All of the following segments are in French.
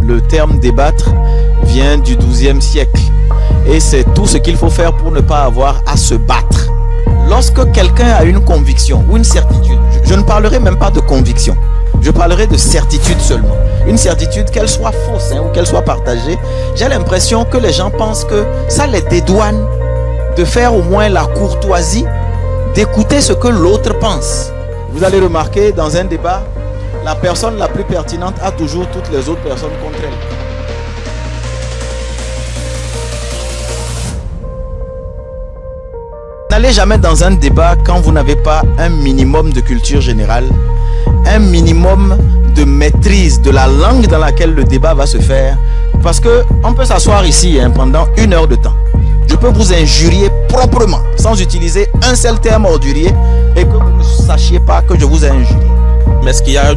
le terme débattre vient du XIIe siècle. Et c'est tout ce qu'il faut faire pour ne pas avoir à se battre. Lorsque quelqu'un a une conviction ou une certitude, je ne parlerai même pas de conviction, je parlerai de certitude seulement. Une certitude, qu'elle soit fausse ou qu'elle soit partagée, j'ai l'impression que les gens pensent que ça les dédouane de faire au moins la courtoisie, d'écouter ce que l'autre pense. Vous allez remarquer, dans un débat, la personne la plus pertinente a toujours toutes les autres personnes contre elle. N'allez jamais dans un débat quand vous n'avez pas un minimum de culture générale, un minimum de maîtrise de la langue dans laquelle le débat va se faire. Parce qu'on peut s'asseoir ici pendant 1 heure de temps. Je peux vous injurier proprement, sans utiliser un seul terme ordurier, et que vous ne sachiez pas que je vous ai injurié. Mais est-ce qu'il y a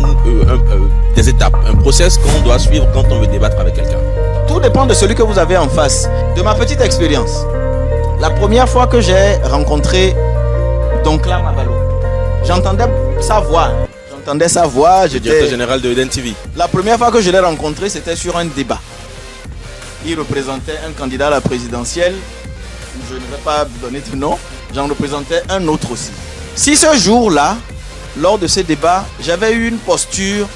des étapes, un process qu'on doit suivre quand on veut débattre avec quelqu'un? Tout dépend de celui que vous avez en face. De ma petite expérience, la première fois que j'ai rencontré Doncla Mabalo, j'entendais sa voix. J'entendais sa voix. Le directeur général de Eden TV. La première fois que je l'ai rencontré, c'était sur un débat. Il représentait un candidat à la présidentielle. Je ne vais pas donner de nom. J'en représentais un autre aussi. Si ce jour-là, lors de ce débat, j'avais eu une posture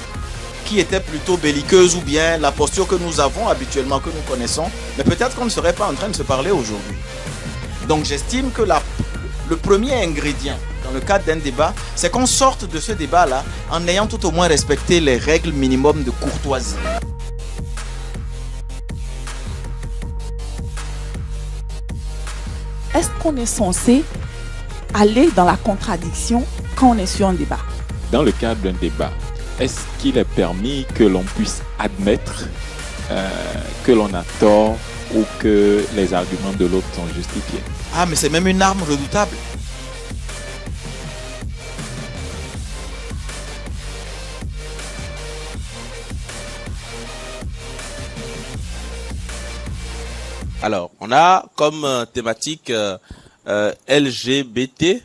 qui était plutôt belliqueuse ou bien la posture que nous avons habituellement, que nous connaissons, mais peut-être qu'on ne serait pas en train de se parler aujourd'hui. Donc j'estime que le premier ingrédient dans le cadre d'un débat, c'est qu'on sorte de ce débat-là en ayant tout au moins respecté les règles minimum de courtoisie. Est-ce qu'on est censé aller dans la contradiction quand on est sur un débat? Dans le cadre d'un débat, est-ce qu'il est permis que l'on puisse admettre que l'on a tort ou que les arguments de l'autre sont justifiés? Ah, mais c'est même une arme redoutable. Alors, on a comme thématique LGBT.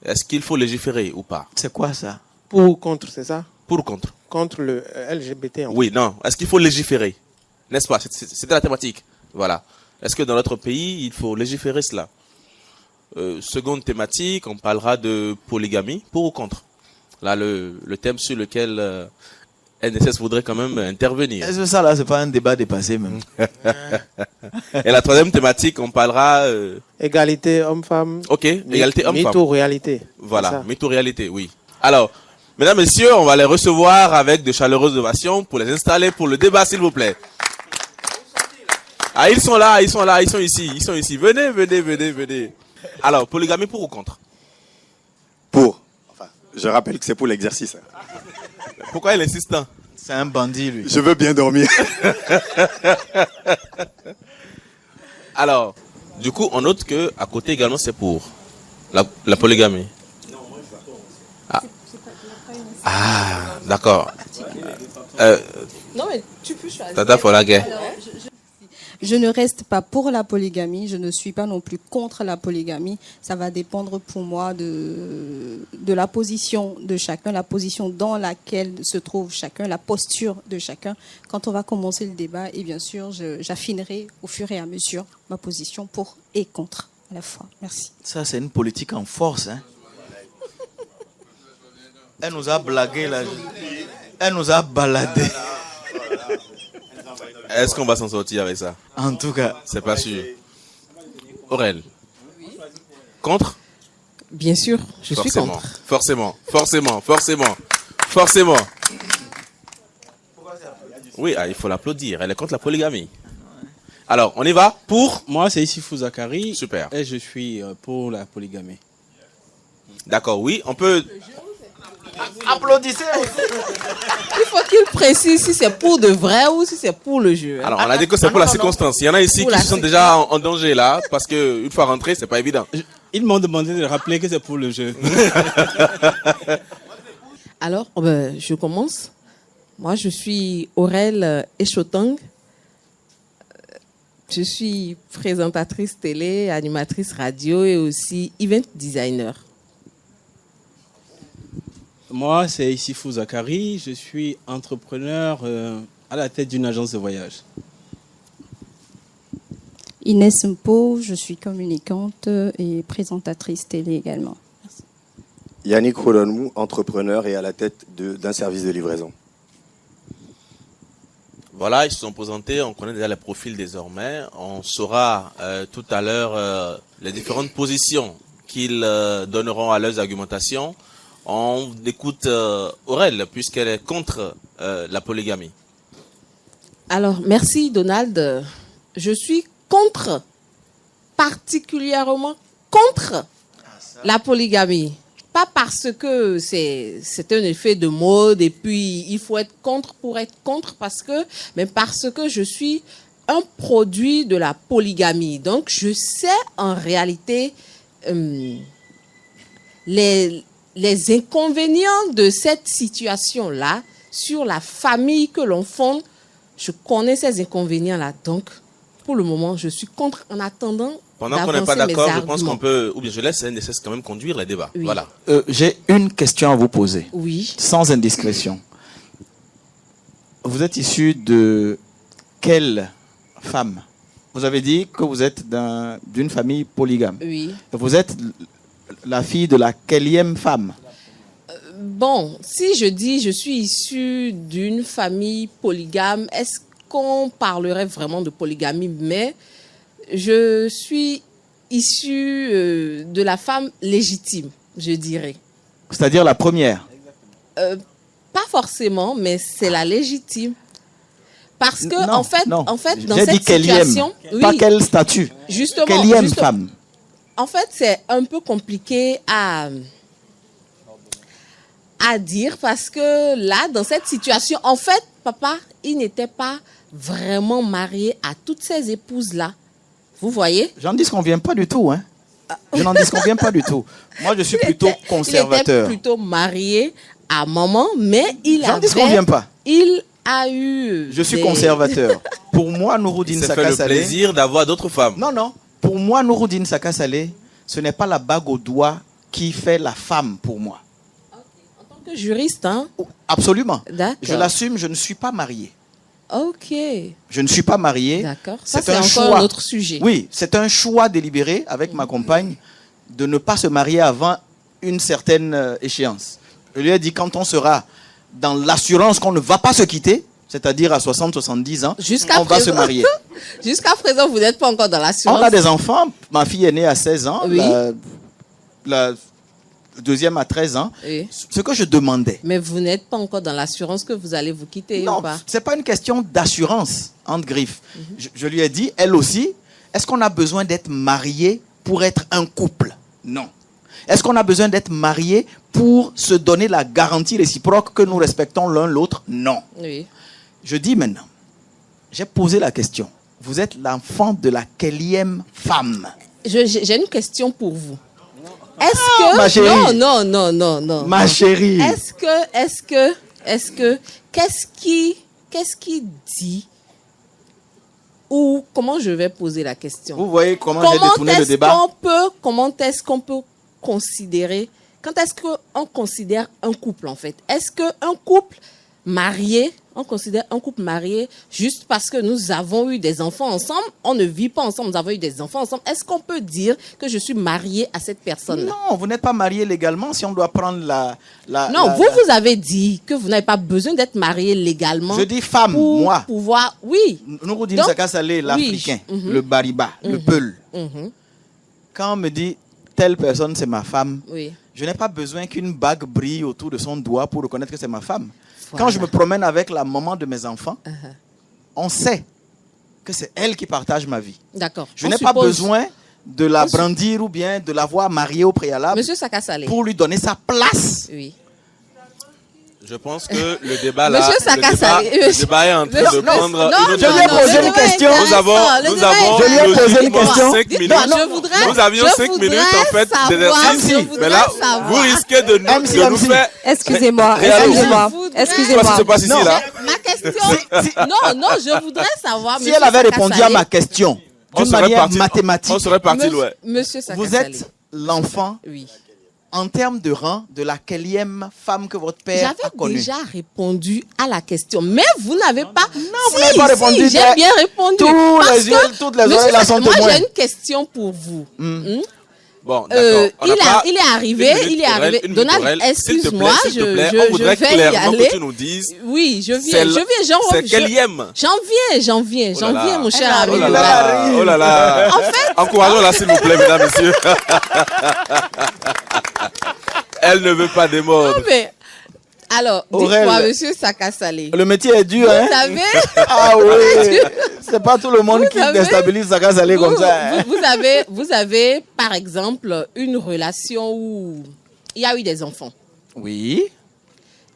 Est-ce qu'il faut légiférer ou pas? C'est quoi ça? Pour ou contre, c'est ça? Pour ou contre? Contre le LGBT. Oui, non. Est-ce qu'il faut légiférer? N'est-ce pas? C'était la thématique. Voilà. Est-ce que dans notre pays, il faut légiférer cela? Seconde thématique, on parlera de polygamie. Pour ou contre? Là, le thème sur lequel NSS voudrait quand même intervenir. Est-ce que ça là, c'est pas un débat dépassé même? Et la troisième thématique, on parlera... Égalité homme-femme. Ok, égalité homme-femme. Mytho-réalité. Voilà, mytho-réalité, oui. Alors, mesdames, messieurs, on va les recevoir avec de chaleureuses ovations pour les installer pour le débat, s'il vous plaît. Ah, ils sont là, ils sont ici. Venez. Alors, polygamie pour ou contre? Pour. Enfin, je rappelle que c'est pour l'exercice. Pourquoi il insiste tant? C'est un bandit, lui. Je veux bien dormir. Alors, du coup, on note que à côté également, c'est pour la polygamie. Ah, d'accord. Non, mais tu peux choisir. Tata Folagé. Je ne reste pas pour la polygamie, je ne suis pas non plus contre la polygamie. Ça va dépendre pour moi de la position de chacun, la position dans laquelle se trouve chacun, la posture de chacun. Quand on va commencer le débat, et bien sûr, j'affinerai au fur et à mesure ma position pour et contre à la fois. Merci. Ça, c'est une politique en force. Elle nous a blagué là. Elle nous a baladé. Est-ce qu'on va s'en sortir avec ça? En tout cas. C'est pas sûr. Aurel. Contre? Bien sûr, je suis contre. Forcément. Oui, il faut l'applaudir. Elle est contre la polygamie. Alors, on y va pour? Moi, c'est Issifou Zakari. Super. Et je suis pour la polygamie. D'accord, oui. On peut... Applaudissez. Il faut qu'il précise si c'est pour de vrai ou si c'est pour le jeu. Alors, on a dit que c'est pour la circonstance. Il y en a ici qui se sont déjà en danger là, parce que une fois rentrés, c'est pas évident. Ils m'ont demandé de rappeler que c'est pour le jeu. Alors, je commence. Moi, je suis Aurel Echotang. Je suis présentatrice télé, animatrice radio et aussi event designer. Moi, c'est Issifou Zakari. Je suis entrepreneur à la tête d'une agence de voyage? Inès Mpo, je suis communicante et présentatrice télé également. Merci. Yannick Rolonmou, entrepreneur et à la tête d'un service de livraison. Voilà, ils se sont présentés, on connaît déjà les profils désormais. On saura tout à l'heure les différentes positions qu'ils donneront à leurs argumentations. On écoute Aurèle, puisqu'elle est contre la polygamie. Alors, merci Donald. Je suis contre, particulièrement contre la polygamie. Pas parce que c'est un effet de mode et puis il faut être contre pour être contre, mais parce que je suis un produit de la polygamie. Donc, je sais en réalité les inconvénients de cette situation-là sur la famille que l'on fonde. Je connais ces inconvénients-là. Donc, pour le moment, je suis contre en attendant. Pendant qu'on n'est pas d'accord, je pense qu'on peut, ou bien je laisse NSS quand même conduire les débats. Oui. Voilà. J'ai une question à vous poser. Oui. Sans indiscrétion. Vous êtes issu de quelle femme? Vous avez dit que vous êtes d'une famille polygame. Oui. Vous êtes la fille de la quelième femme? Bon, si je dis je suis issue d'une famille polygame, est-ce qu'on parlerait vraiment de polygamie? Mais je suis issue de la femme légitime, je dirais. C'est-à-dire la première? Pas forcément, mais c'est la légitime. Parce que, Non, en fait, non. dans J'ai dit cette quelième, situation... pas quel statut. Justement. Quelième femme. En fait, c'est un peu compliqué à dire parce que là, dans cette situation, en fait, papa, il n'était pas vraiment marié à toutes ces épouses-là. Vous voyez? J'en disconviens pas du tout, hein. Je n'en disconviens pas du tout. Moi, je suis plutôt Il conservateur. était plutôt marié à maman, mais J'en disconviens pas. Il a eu... Je suis conservateur. Pour moi, Nouroudine Il s'est fait Saka le Saleh... plaisir d'avoir d'autres femmes. Non, non. Pour moi, Nouroudine Saka Saleh, ce n'est pas la bague au doigt qui fait la femme pour moi. En tant que juriste, hein? Absolument. D'accord. Je l'assume, je ne suis pas marié. Ok. Je ne suis pas marié. D'accord. Ça, C'est c'est un encore choix. un autre sujet. Oui, c'est un choix délibéré avec ma compagne de ne pas se marier avant une certaine échéance. Je lui ai dit, quand on sera dans l'assurance qu'on ne va pas se quitter, c'est-à-dire à 60-70 ans, on va se marier. Jusqu'à présent, vous n'êtes pas encore dans l'assurance. On a des enfants. Ma fille est née à 16 ans. Oui. La deuxième à 13 ans. Oui. Ce que je demandais. Mais vous n'êtes pas encore dans l'assurance que vous allez vous quitter Non, ou pas? c'est pas une question d'assurance, entre griffes. Je lui ai dit, elle aussi, est-ce qu'on a besoin d'être marié pour être un couple? Non. Est-ce qu'on a besoin d'être marié pour se donner la garantie réciproque que nous respectons l'un l'autre? Non. Oui. Je dis maintenant, j'ai posé la question. Vous êtes l'enfant de la quelième femme? J'ai une question pour vous. Est-ce que... ma chérie. Non. Ma chérie. Qu'est-ce qui dit, ou comment je vais poser la question? Vous voyez comment j'ai détourné le débat? Comment est-ce qu'on peut considérer, quand est-ce qu'on considère un couple en fait? Est-ce qu'un couple marié, on considère un couple marié juste parce que nous avons eu des enfants ensemble? On ne vit pas ensemble, nous avons eu des enfants ensemble. Est-ce qu'on peut dire que je suis marié à cette personne-là? Non, vous n'êtes pas marié légalement si on doit prendre vous avez dit que vous n'avez pas besoin d'être marié légalement. Je dis femme, pour moi. pouvoir, oui. Nouroudine Donc, Saka Saleh, l'Africain, oui, le Bariba, le Peul. Mhm. Quand on me dit telle personne c'est ma femme, Oui. je n'ai pas besoin qu'une bague brille autour de son doigt pour reconnaître que c'est ma femme. Voilà. Quand je me promène avec la maman de mes enfants, on sait que c'est elle qui partage ma vie. D'accord. Je n'ai pas besoin de la brandir ou bien de l'avoir mariée au préalable Monsieur Saka Saleh. pour lui donner sa place. Oui. Je pense que le débat là, Monsieur Saka Saleh. le débat est en train de prendre une autre je lui ai posé une question. Nous avons Je lui ai posé une question. 5 minutes. Nous avions 5 minutes en fait d'exercice. Mais là, vous risquez de nous faire... Excusez-moi. Qu'est-ce qui se passe ici là? Ma question... Non, je voudrais savoir... Si elle avait répondu à ma question d'une manière mathématique, on serait parti loin. Monsieur Saka vous Saleh. êtes l'enfant Oui. en termes de rang, de la quelième femme que votre père a J'avais connue? déjà répondu à la question, mais vous n'avez pas. vous n'avez pas répondu. Si, j'ai bien répondu. Toutes les oreilles là sont moi, témoins. j'ai une question pour vous. Bon, d'accord. On n'a pas Il est arrivé. une minute pour elle, une minute pour Donald, elle. S'il te plaît, excuse-moi, s'il te je plaît, on voudrait vais y clairement que aller. tu nous dises. Oui, je C'est viens. C'est quel yème? J'en viens, mon cher ami. Oh là là, oh là là. En fait, encourageons-la s'il vous plaît, mesdames, messieurs. Elle ne veut pas démordre. non, mais alors, Aurèle. dites-moi, monsieur Sakasalé. Le métier est dur, hein? Vous savez, Ah oui, c'est pas tout le monde Vous qui savez, déstabilise sa case aller comme ça. hein. vous avez, par exemple, une relation où il y a eu des enfants. Oui.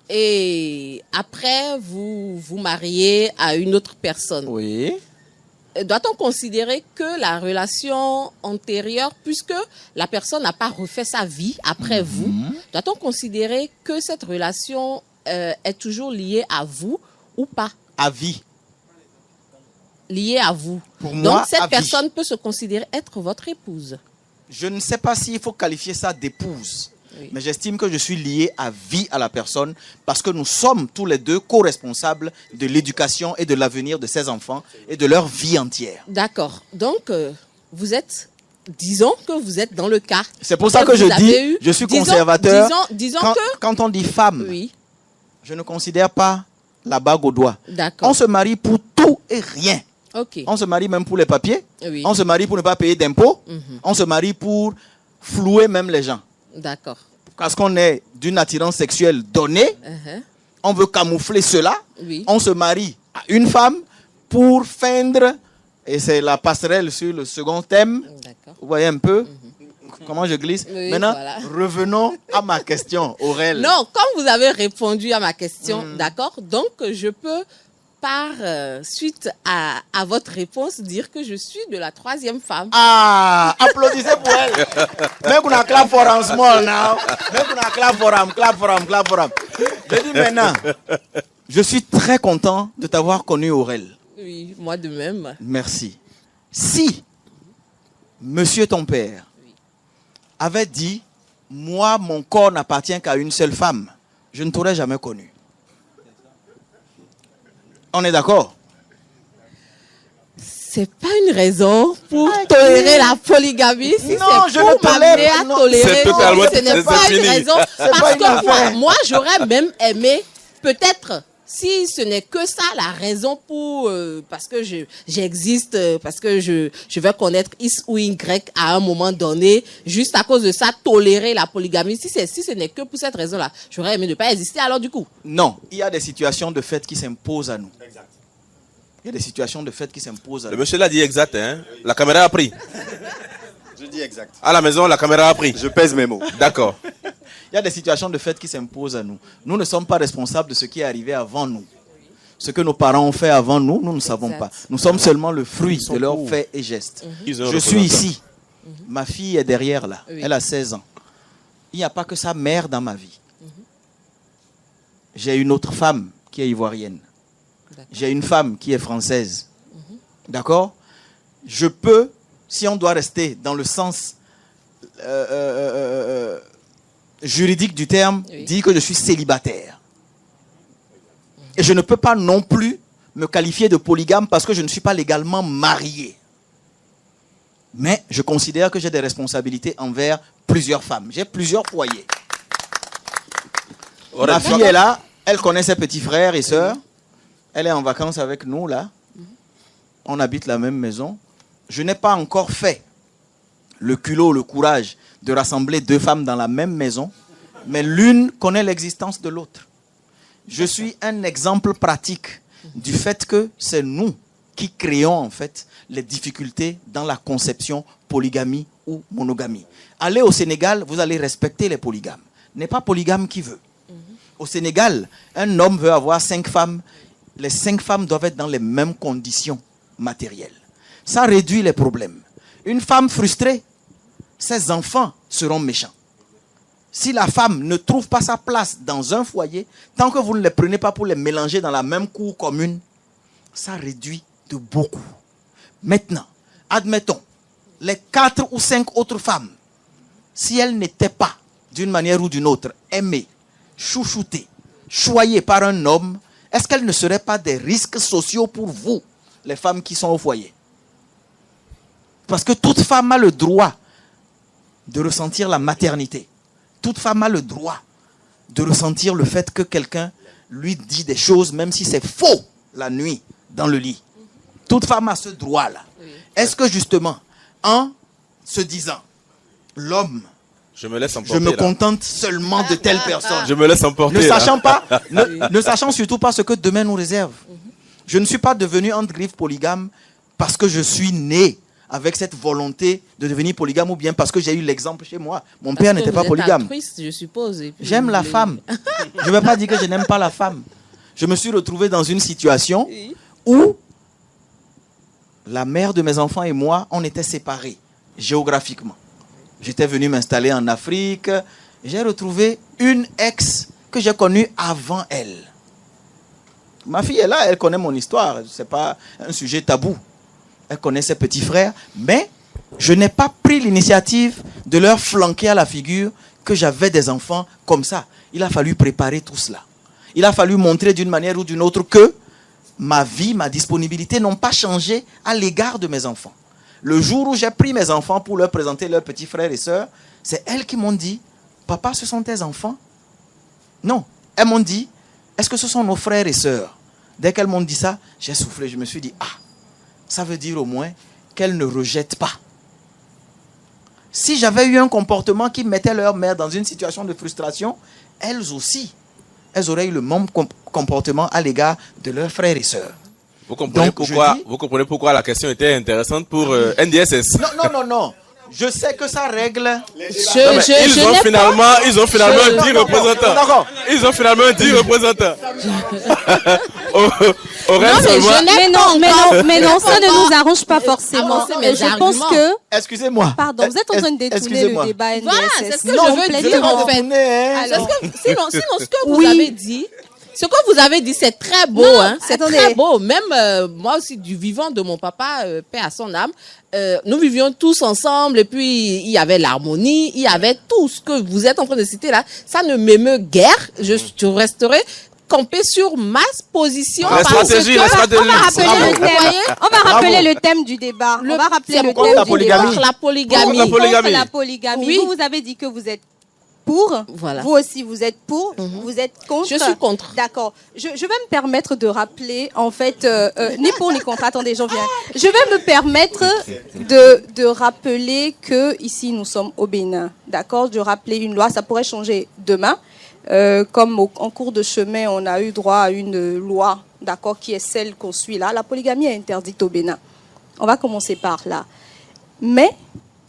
Et après, vous vous mariez à une autre personne. Oui. Doit-on considérer que la relation antérieure, puisque la personne n'a pas refait sa vie après vous, doit-on considérer que cette relation est toujours liée à vous ou pas? À vie. Liée à vous. Pour moi, Donc à cette vie. personne peut se considérer être votre épouse. Je ne sais pas s'il faut qualifier ça d'épouse. Oui. Mais j'estime que je suis lié à vie à la personne parce que nous sommes tous les deux co-responsables de l'éducation et de l'avenir de ces enfants et de leur vie entière. D'accord. Donc, vous êtes, disons que vous êtes dans le cas. C'est pour ça que je vous avez dis, eu- je suis disons- conservateur. Disons Quand, que... quand on dit femme, Oui, je ne considère pas la bague au doigt. d'accord. On se marie pour tout et rien. Ok. On se marie même pour les papiers. Oui, On se marie pour ne pas payer d'impôts. Mhm. On se marie pour flouer même les gens. d'accord. Parce qu'on est d'une attirance sexuelle donnée, Uh-huh. on veut camoufler cela. Oui. On se marie à une femme pour feindre, et c'est la passerelle sur le second thème. D'accord. Vous voyez un peu comment je glisse. Oui, Maintenant, voilà. revenons à ma question, Aurèle. Non, comme vous avez répondu à ma question, d'accord, donc je peux, par suite à votre réponse, dire que je suis de la troisième femme. Ah, applaudissez pour elle. Make una clap for am small now. Make una clap for am, clap for am, clap for am. Je dis maintenant, je suis très content de t'avoir connu, Aurèle. Oui, moi de même. Merci. Si monsieur ton père avait dit, moi, mon corps n'appartient qu'à une seule femme, je ne t'aurais jamais connu. On est d'accord? C'est pas une raison pour tolérer la polygamie. Si Non, c'est je pour ne tolère- m'amener à non, tolérer, c'est totalement- ce n'est c'est pas une fini. raison. C'est Parce pas une que affaire. moi, j'aurais même aimé, peut-être, si ce n'est que ça, la raison pour... parce que j'existe, parce que je vais connaître X ou Y à un moment donné, juste à cause de ça, tolérer la polygamie. Si ce n'est que pour cette raison-là, j'aurais aimé ne pas exister. Alors du coup, Non, il y a des situations de fait qui s'imposent à nous. Il y a des situations de fait qui s'imposent à Le nous. monsieur l'a dit exact, hein. La caméra a pris. Je dis exact. À la maison, la caméra a pris. Je pèse mes mots. D'accord. Il y a des situations de fait qui s'imposent à nous. Nous ne sommes pas responsables de ce qui est arrivé avant nous. Ce que nos parents ont fait avant nous, nous ne savons Exact. pas. Nous sommes seulement le fruit sont de leurs pour. faits et gestes. Ils ont Je un suis représentant. ici. Ma fille est derrière là. Oui. Elle a 16 ans. Il n'y a pas que sa mère dans ma vie. J'ai une autre femme qui est ivoirienne. J'ai une femme qui est française. D'accord? Je peux, si on doit rester dans le sens juridique du terme, Oui. dire que je suis célibataire. Et je ne peux pas non plus me qualifier de polygame parce que je ne suis pas légalement marié. Mais je considère que j'ai des responsabilités envers plusieurs femmes. J'ai plusieurs foyers. Ma fille est là, elle connaît ses petits frères et sœurs. Elle est en vacances avec nous là. On habite la même maison. Je n'ai pas encore fait le culot, le courage de rassembler deux femmes dans la même maison, mais l'une connaît l'existence de l'autre. Je suis un exemple pratique du fait que c'est nous qui créons en fait les difficultés dans la conception polygamie ou monogamie. Allez au Sénégal, vous allez respecter les polygames. N'est pas polygame qui veut. Au Sénégal, un homme veut avoir 5 femmes. Les 5 femmes doivent être dans les mêmes conditions matérielles. Ça réduit les problèmes. Une femme frustrée, ses enfants seront méchants. Si la femme ne trouve pas sa place dans un foyer, tant que vous ne les prenez pas pour les mélanger dans la même cour commune, ça réduit de beaucoup. Maintenant, admettons, les 4 ou 5 autres femmes, si elles n'étaient pas d'une manière ou d'une autre, aimée, chouchoutée, choyée par un homme, est-ce qu'elles ne seraient pas des risques sociaux pour vous, les femmes qui sont au foyer? Parce que toute femme a le droit de ressentir la maternité. Toute femme a le droit de ressentir le fait que quelqu'un lui dit des choses, même si c'est faux, la nuit, dans le lit. Toute femme a ce droit-là. Est-ce que justement, en se disant, l'homme, Je me laisse emporter. je me là. contente seulement de telle personne, Je me laisse emporter. ne là. sachant pas, ne sachant surtout pas ce que demain nous réserve. Je ne suis pas devenu entre griffes polygame parce que je suis né avec cette volonté de devenir polygame ou bien parce que j'ai eu l'exemple chez moi. Mon père n'était pas polygame. Altruiste, je suppose. Et puis J'aime la femme. Je ne vais pas dire que je n'aime pas la femme. Je me suis retrouvé dans une situation où la mère de mes enfants et moi, on était séparés géographiquement. J'étais venu m'installer en Afrique. J'ai retrouvé une ex que j'ai connue avant elle. Ma fille est là, elle connaît mon histoire. Ce n'est pas un sujet tabou. Elle connaît ses petits frères. Mais je n'ai pas pris l'initiative de leur flanquer à la figure que j'avais des enfants comme ça. Il a fallu préparer tout cela. Il a fallu montrer d'une manière ou d'une autre que ma vie, ma disponibilité n'ont pas changé à l'égard de mes enfants. Le jour où j'ai pris mes enfants pour leur présenter leurs petits frères et sœurs, c'est elles qui m'ont dit, papa, ce sont tes enfants? Non. Elles m'ont dit, est-ce que ce sont nos frères et sœurs? Dès qu'elles m'ont dit ça, j'ai soufflé. Je me suis dit, ça veut dire au moins qu'elles ne rejettent pas. Si j'avais eu un comportement qui mettait leur mère dans une situation de frustration, elles aussi, elles auraient eu le même comportement à l'égard de leurs frères et sœurs. Vous comprenez, Donc, vous comprenez pourquoi la question était intéressante pour NDSS. Non. Je sais que ça règle. Non, mais ils ont finalement 10 représentants. D'accord. Ils ont finalement 10 représentants. Mais non, ça ne nous arrange pas forcément. Je pense que... Excusez-moi. Pardon, vous êtes en train de détourner le débat NDSS. Voilà, c'est ce que je veux dire en fait. Sinon, ce que vous avez dit... Ce que vous avez dit, c'est très beau, c'est très beau. Même moi aussi, du vivant de mon papa, paix à son âme, nous vivions tous ensemble et puis il y avait l'harmonie, il y avait tout ce que vous êtes en train de citer là. Ça ne m'émeut guère. Je resterai campé sur ma position. La stratégie. On va rappeler le thème du débat. On va rappeler le thème du polygamie. débat. La polygamie. Contre la polygamie. Oui. Vous avez dit que vous êtes pour. Voilà. Vous aussi, vous êtes pour. Vous êtes contre. Je suis contre. D'accord. Je vais me permettre de rappeler, en fait, ni pour ni contre. Attendez, j'en viens. Je vais me permettre de rappeler que ici nous sommes au Bénin. D'accord. De rappeler une loi, ça pourrait changer demain. Comme en cours de chemin, on a eu droit à une loi, d'accord, qui est celle qu'on suit là. La polygamie est interdite au Bénin. On va commencer par là. Mais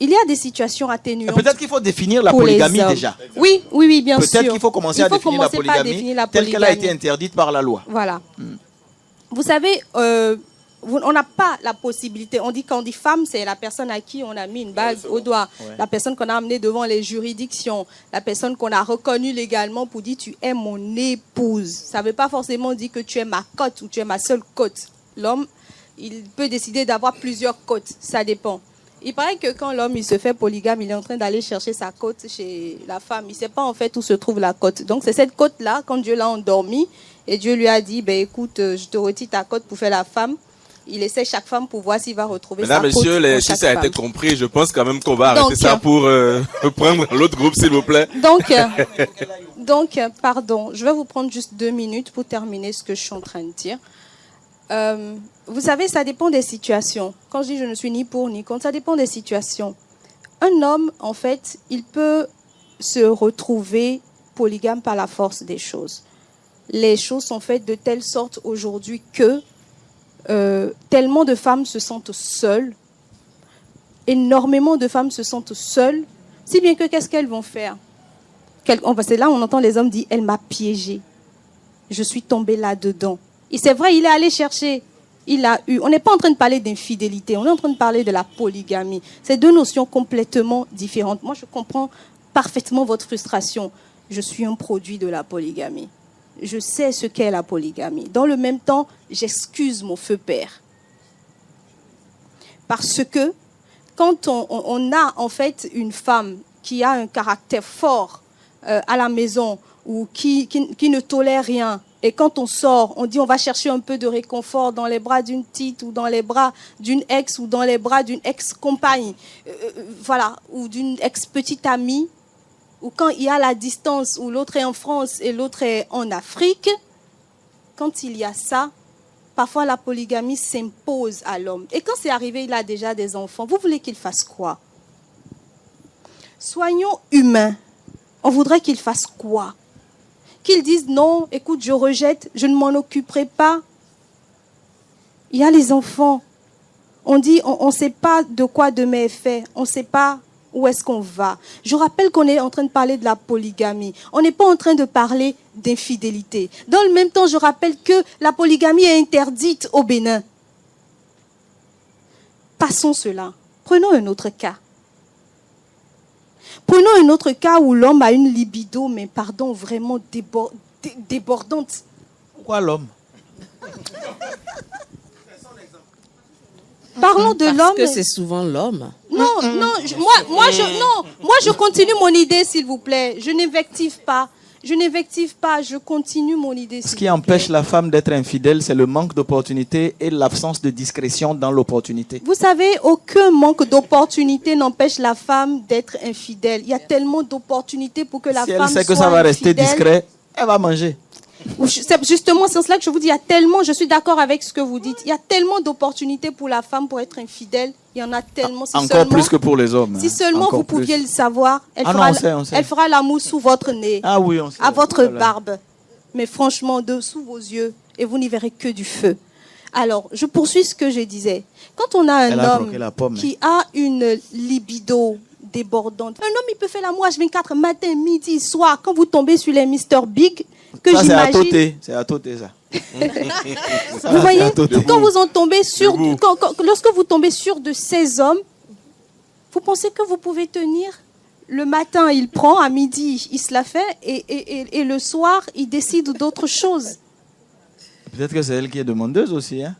il y a des situations atténuantes. Peut-être qu'il faut définir la polygamie déjà. Oui, bien sûr. Peut-être qu'il faut commencer à définir la polygamie telle qu'elle a été interdite par la loi. Voilà. Vous savez, on n'a pas la possibilité. Quand on dit femme, c'est la personne à qui on a mis une bague au doigt. Ouais. La personne qu'on a amenée devant les juridictions. La personne qu'on a reconnue légalement pour dire tu es mon épouse. Ça ne veut pas forcément dire que tu es ma cote ou tu es ma seule cote. L'homme, il peut décider d'avoir plusieurs cotes. Ça dépend. Il paraît que quand l'homme il se fait polygame, il est en train d'aller chercher sa cote chez la femme. Il ne sait pas en fait où se trouve la cote. Donc c'est cette cote-là, quand Dieu l'a endormi, et Dieu lui a dit, écoute, je te retire ta cote pour faire la femme. Il essaie chaque femme pour voir s'il va retrouver sa cote. Mesdames, messieurs, si ça a été compris, je pense quand même qu'on va arrêter ça pour prendre l'autre groupe, s'il vous plaît. Donc, pardon, je vais vous prendre juste 2 minutes pour terminer ce que je suis en train de dire. Vous savez, ça dépend des situations. Quand je dis je ne suis ni pour ni contre, ça dépend des situations. Un homme, en fait, il peut se retrouver polygame par la force des choses. Les choses sont faites de telle sorte aujourd'hui que tellement de femmes se sentent seules, énormément de femmes se sentent seules, si bien que qu'est-ce qu'elles vont faire? C'est là où on entend les hommes dire « elle m'a piégée, je suis tombée là-dedans ». Et c'est vrai, il est allé chercher, il a eu. On n'est pas en train de parler d'infidélité, on est en train de parler de la polygamie. C'est 2 notions complètement différentes. Moi, je comprends parfaitement votre frustration. Je suis un produit de la polygamie. Je sais ce qu'est la polygamie. Dans le même temps, j'excuse mon feu père. Parce que quand on a en fait une femme qui a un caractère fort, à la maison ou qui ne tolèrent rien. Et quand on sort, on dit on va chercher un peu de réconfort dans les bras d'une petite ou dans les bras d'une ex ou dans les bras d'une ex-compagne, voilà, ou d'une ex-petite amie. Ou quand il y a la distance où l'autre est en France et l'autre est en Afrique, quand il y a ça, parfois la polygamie s'impose à l'homme. Et quand c'est arrivé, il a déjà des enfants. Vous voulez qu'il fasse quoi? Soyons humains. On voudrait qu'il fasse quoi? Qu'il dise non, écoute, je rejette, je ne m'en occuperai pas. Il y a les enfants. On dit, on ne sait pas de quoi demain est fait. On ne sait pas où est-ce qu'on va. Je rappelle qu'on est en train de parler de la polygamie. On n'est pas en train de parler d'infidélité. Dans le même temps, je rappelle que la polygamie est interdite au Bénin. Passons cela. Prenons un autre cas. Prenons un autre cas où l'homme a une libido, mais pardon, vraiment débordante. Pourquoi l'homme? Parlons de l'homme. Parce que c'est souvent l'homme. Non, moi, je continue mon idée, s'il vous plaît. Je n'invective pas, je continue mon idée. Ce qui empêche la femme d'être infidèle, c'est le manque d'opportunité et l'absence de discrétion dans l'opportunité. Vous savez, aucun manque d'opportunité n'empêche la femme d'être infidèle. Il y a tellement d'opportunités pour que la Si femme elle sait que soit ça va rester infidèle. discret, elle va manger. C'est justement c'est cela que je vous dis. Il y a tellement, je suis d'accord avec ce que vous dites. Il y a tellement d'opportunités pour la femme pour être infidèle. Il y en a tellement. Si Encore seulement, plus que pour les hommes. Si seulement Encore vous pouviez plus. le savoir, elle, Ah fera, non, on sait. elle fera l'amour sous votre nez, Ah oui, on sait. à votre Voilà. barbe. Mais franchement, sous vos yeux, et vous n'y verrez que du feu. Alors, je poursuis ce que je disais. Quand on a Elle un a homme croqué la pomme, qui a une libido débordante, un homme, il peut faire l'amour H24 matin, midi, soir. Quand vous tombez sur les Mr. Big, que Ça, c'est à j'imagine... tôter. C'est à tôter, ça. Vous voyez, Debout. quand vous en tombez sur, lorsque vous tombez sur de ces hommes, vous pensez que vous pouvez tenir? Le matin, il prend, à midi, il se la fait, et le soir, il décide d'autre chose. Peut-être que c'est elle qui est demandeuse aussi. Hein?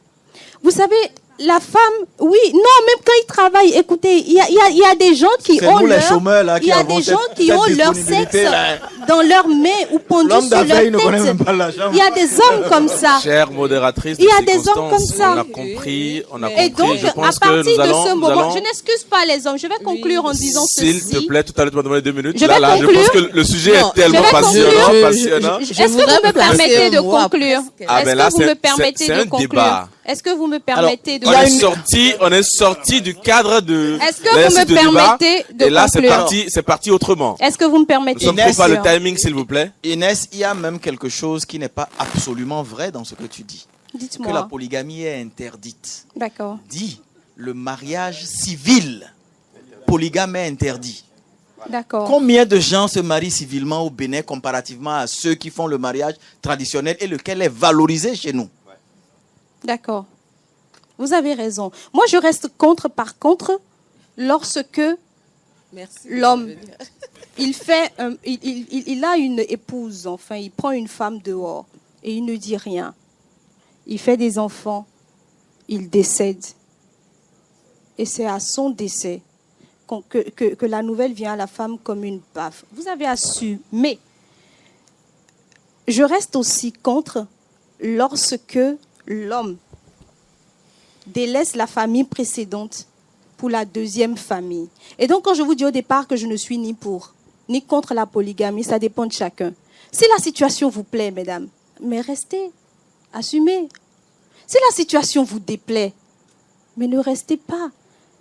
Vous savez, la femme, oui, non, même quand il travaille, écoutez, il y a des gens qui C'est ont nous, les leur, chômeurs, là, il qui y a avons des gens cette- qui cette ont leur disponibilité, sexe là. dans leur main ou pendu L'homme sur leur d'affaires, il ne connaît même tête. pas la chambre. Il y a des hommes comme ça. Chère modératrice, Il y a de des hommes circonstances, comme ça. On a compris, on a Et compris. donc, Je à pense que partir nous de allons, ce nous moment, allons- je n'excuse pas les hommes, je vais conclure en disant S'il ceci. te plaît, tout à l'heure, tu m'as demandé 2 minutes. Je Là, vais là, je conclure. pense que le sujet Non, est tellement je vais passionnant, conclure. passionnant. Je Est-ce que voudrais vous me placer permettez de un mot après conclure? ce qu'elle Ah, Est-ce ben là, que vous me c'est permettez un de conclure? débat. Est-ce que vous me permettez de On conclure? est sorti du cadre de Est-ce que vous l'exercice me de débat, permettez de et là, conclure? c'est parti autrement. Est-ce que vous me permettez Ne de coupe pas le conclure? timing, s'il vous plaît. Inès, il y a même quelque chose qui n'est pas absolument vrai dans ce que tu dis. Que la Dites-moi. polygamie est interdite. D'accord. Dis, le mariage civil polygame est interdit. D'accord. Combien de gens se marient civilement au Bénin comparativement à ceux qui font le mariage traditionnel et lequel est valorisé chez nous? D'accord. Vous avez raison. Moi, je reste par contre, lorsque Merci. l'homme, il a une épouse, enfin, il prend une femme dehors et il ne dit rien. Il fait des enfants, il décède. Et c'est à son décès que la nouvelle vient à la femme comme une baffe. Vous avez assumé. Je reste aussi contre lorsque l'homme délaisse la famille précédente pour la deuxième famille. Et donc, quand je vous dis au départ que je ne suis ni pour, ni contre la polygamie, ça dépend de chacun. Si la situation vous plaît, mesdames, mais restez, assumez. Si la situation vous déplaît, mais ne restez pas.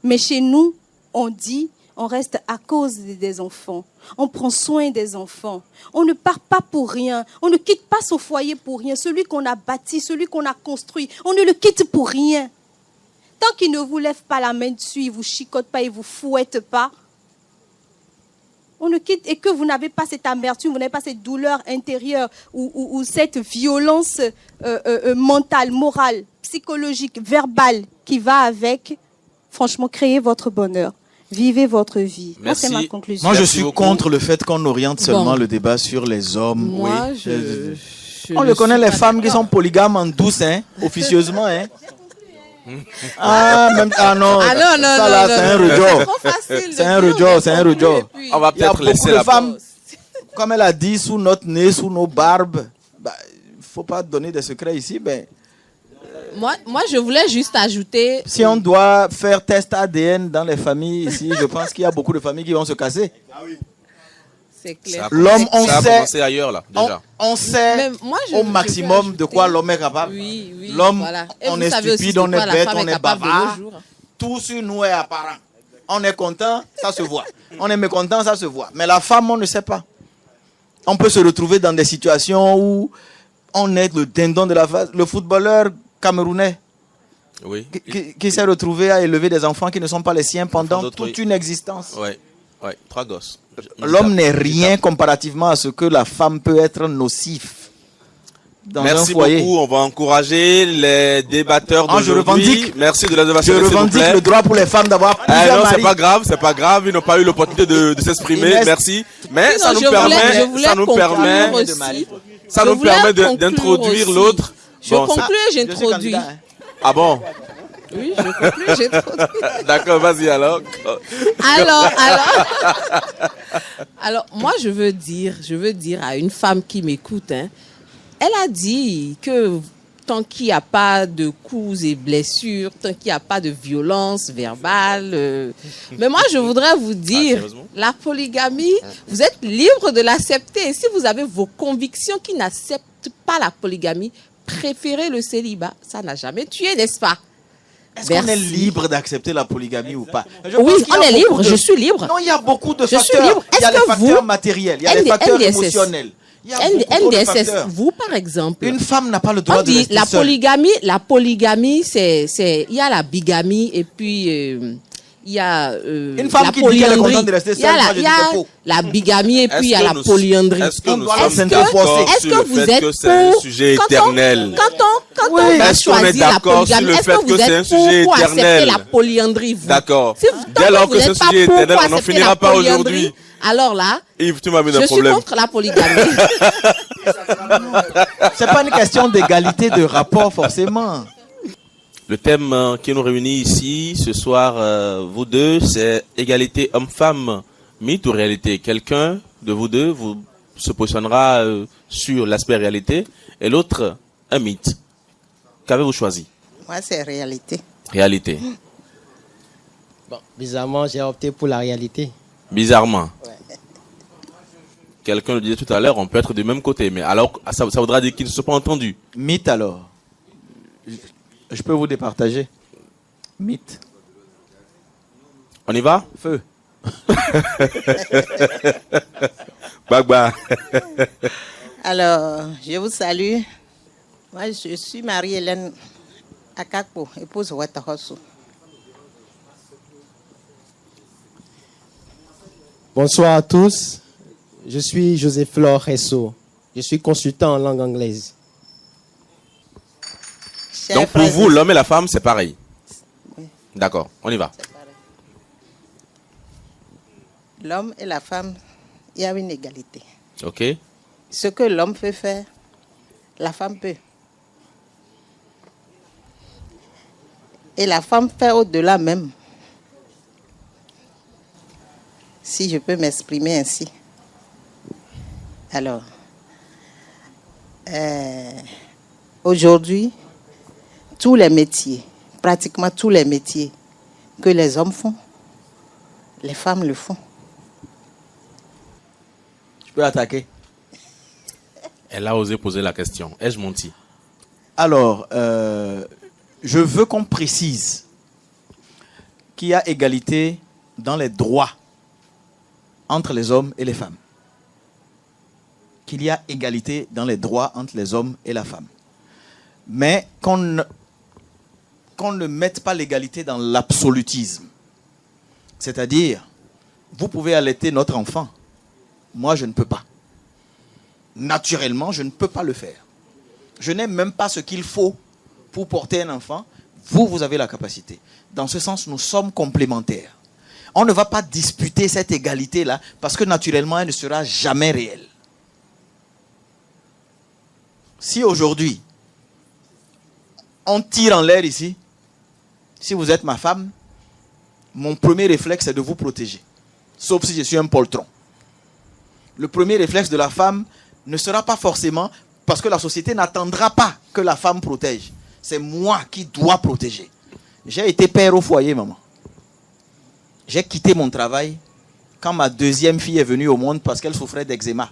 Mais chez nous, on dit, on reste à cause des enfants. On prend soin des enfants. On ne part pas pour rien. On ne quitte pas son foyer pour rien. Celui qu'on a bâti, celui qu'on a construit, on ne le quitte pour rien. Tant qu'il ne vous lève pas la main dessus, il ne vous chicote pas, il ne vous fouette pas, on ne quitte, et que vous n'avez pas cette amertume, vous n'avez pas cette douleur intérieure ou cette violence mentale, morale, psychologique, verbale qui va avec, franchement, créez votre bonheur. Vivez votre vie. Moi, Merci. c'est ma conclusion. Moi, je Merci suis beaucoup. contre le fait qu'on oriente seulement Bon. le débat sur les hommes. Moi, oui. je On ne le connaît, suis les pas femmes qui d'accord. sont polygames en douce, hein, officieusement. Hein. Ah, même, ah non, Ah non, non, ça non, là, non, c'est un non, rejo. trop facile de C'est un dire, rejo, c'est un conclu, rejo. et puis- On va Il y a peut-être laisser beaucoup de la femmes. comme elle a dit, sous notre nez, sous nos barbes, il ne faut pas donner des secrets ici. Moi, je voulais juste ajouter... Si on doit faire test ADN dans les familles ici, je pense qu'il y a beaucoup de familles qui vont se casser. Ah oui. C'est clair. L'homme, on ça a sait, commencé ailleurs, là, déjà. on sait Mais moi, au je maximum peux de quoi ajouter- l'homme est capable. Oui, L'homme, voilà. Et on vous est savez aussi stupide, de on quoi est la bête, femme on est capable de nos bavard. jours. Tout sur nous est apparent. On est content, ça se voit. On est mécontent, ça se voit. Mais la femme, on ne sait pas. On peut se retrouver dans des situations où on est le dindon de la face. Le footballeur camerounais Oui. qui s'est retrouvé à élever des enfants qui ne sont pas les siens pendant d'autres, toute oui. une existence. Ouais. 3 gosses. L'homme n'est rien comparativement à ce que la femme peut être nocif dans Merci un foyer. beaucoup. On va encourager les débatteurs Je d'aujourd'hui. revendique- Merci de Je l'innovation, s'il vous revendique plaît. le droit pour les femmes d'avoir Ah plusieurs non, maris. c'est pas grave. Ils n'ont pas eu l'opportunité de s'exprimer. Il reste- Merci. Mais Sinon, ça nous je voulais permet conclure aussi. ça Je nous voulais permet conclure d'introduire aussi. l'autre. Je Bon, conclue et Je suis j'introduis. candidat, hein. Ah bon? Oui, je conclue et j'introduis. D'accord, vas-y alors. Alors, moi, je veux dire à une femme qui m'écoute, hein, elle a dit que tant qu'il n'y a pas de coups et blessures, tant qu'il n'y a pas de violence verbale, mais moi, je voudrais vous dire, sérieusement? la polygamie, vous êtes libre de l'accepter. Et si vous avez vos convictions qui n'acceptent pas la polygamie, préférez le célibat. Ça n'a jamais tué, n'est-ce pas? Est-ce qu'on est Merci. libre d'accepter la polygamie ou pas? Je Oui, pense qu'il y a on est beaucoup libre, de- je suis libre. Non, il y a beaucoup de Je suis facteurs. libre. Il y a Est-ce les que facteurs vous- matériels, il y a les facteurs NDSS. émotionnels. Il y a beaucoup de NDSS, facteurs. vous, par exemple. Une femme n'a pas le droit On de dit rester la seule. polygamie, c'est il y a la bigamie et puis il y a Une femme la qui dit qu'elle est polyandrie. contente de rester Il y a seule, la- moi, je il y dis a c'est faux. la bigamie et puis il y a la nous- polyandrie. Est-ce que On nous doit sommes s'interposer. d'accord Est-ce sur que le vous fait êtes que c'est un pour- sujet quand éternel? Quand on va Est-ce qu'on est choisir la d'accord sur polygamie, le est-ce fait que vous que c'est un êtes sujet pour accepter éternel? la polyandrie, vous? D'accord. Si vous- tant Dès lors vous que c'est un n'êtes pas sujet pour éternel, on n'en accepter finira la pas polyandrie, aujourd'hui. alors là, Yves, tu m'as mis je un suis problème. contre la polygamie. C'est pas une question d'égalité de rapport forcément. Le thème qui nous réunit ici ce soir, vous deux, c'est égalité homme-femme, mythe ou réalité. Quelqu'un de vous deux se positionnera sur l'aspect réalité et l'autre un mythe. Qu'avez-vous choisi? Moi, c'est réalité. Réalité. Bon, bizarrement, j'ai opté pour la réalité. Bizarrement. Quelqu'un le disait tout à l'heure, on peut être du même côté, mais alors ça voudra dire qu'ils ne se sont pas entendus. Mythe alors. Je peux vous départager. Mythe. On y va? Feu. Bagba. Alors, je vous salue. Moi, je suis Marie-Hélène Akakpo, épouse Watahosu. Bonsoir à tous. Je suis Joseph Flore Resso. Je suis consultant en langue anglaise. Donc pour vous, l'homme et la femme, c'est pareil. D'accord, on y va. L'homme et la femme, il y a une égalité. Ok. Ce que l'homme peut faire, la femme peut. Et la femme fait au-delà même. Si je peux m'exprimer ainsi. Alors, aujourd'hui, tous les métiers, pratiquement tous les métiers que les hommes font, les femmes le font. Tu peux attaquer. Elle a osé poser la question. Ai-je menti? Alors, je veux qu'on précise qu'il y a égalité dans les droits entre les hommes et les femmes. Qu'il y a égalité dans les droits entre les hommes et la femme. Mais qu'on ne mette pas l'égalité dans l'absolutisme. C'est-à-dire, vous pouvez allaiter notre enfant. Moi, je ne peux pas. Naturellement, je ne peux pas le faire. Je n'ai même pas ce qu'il faut pour porter un enfant. Vous, vous avez la capacité. Dans ce sens, nous sommes complémentaires. On ne va pas disputer cette égalité-là parce que naturellement, elle ne sera jamais réelle. Si aujourd'hui, on tire en l'air ici, si vous êtes ma femme, mon premier réflexe est de vous protéger. Sauf si je suis un poltron. le premier réflexe de la femme ne sera pas forcément, parce que la société n'attendra pas que la femme protège. C'est moi qui dois protéger. J'ai été père au foyer, maman. J'ai quitté mon travail quand ma deuxième fille est venue au monde parce qu'elle souffrait d'eczéma.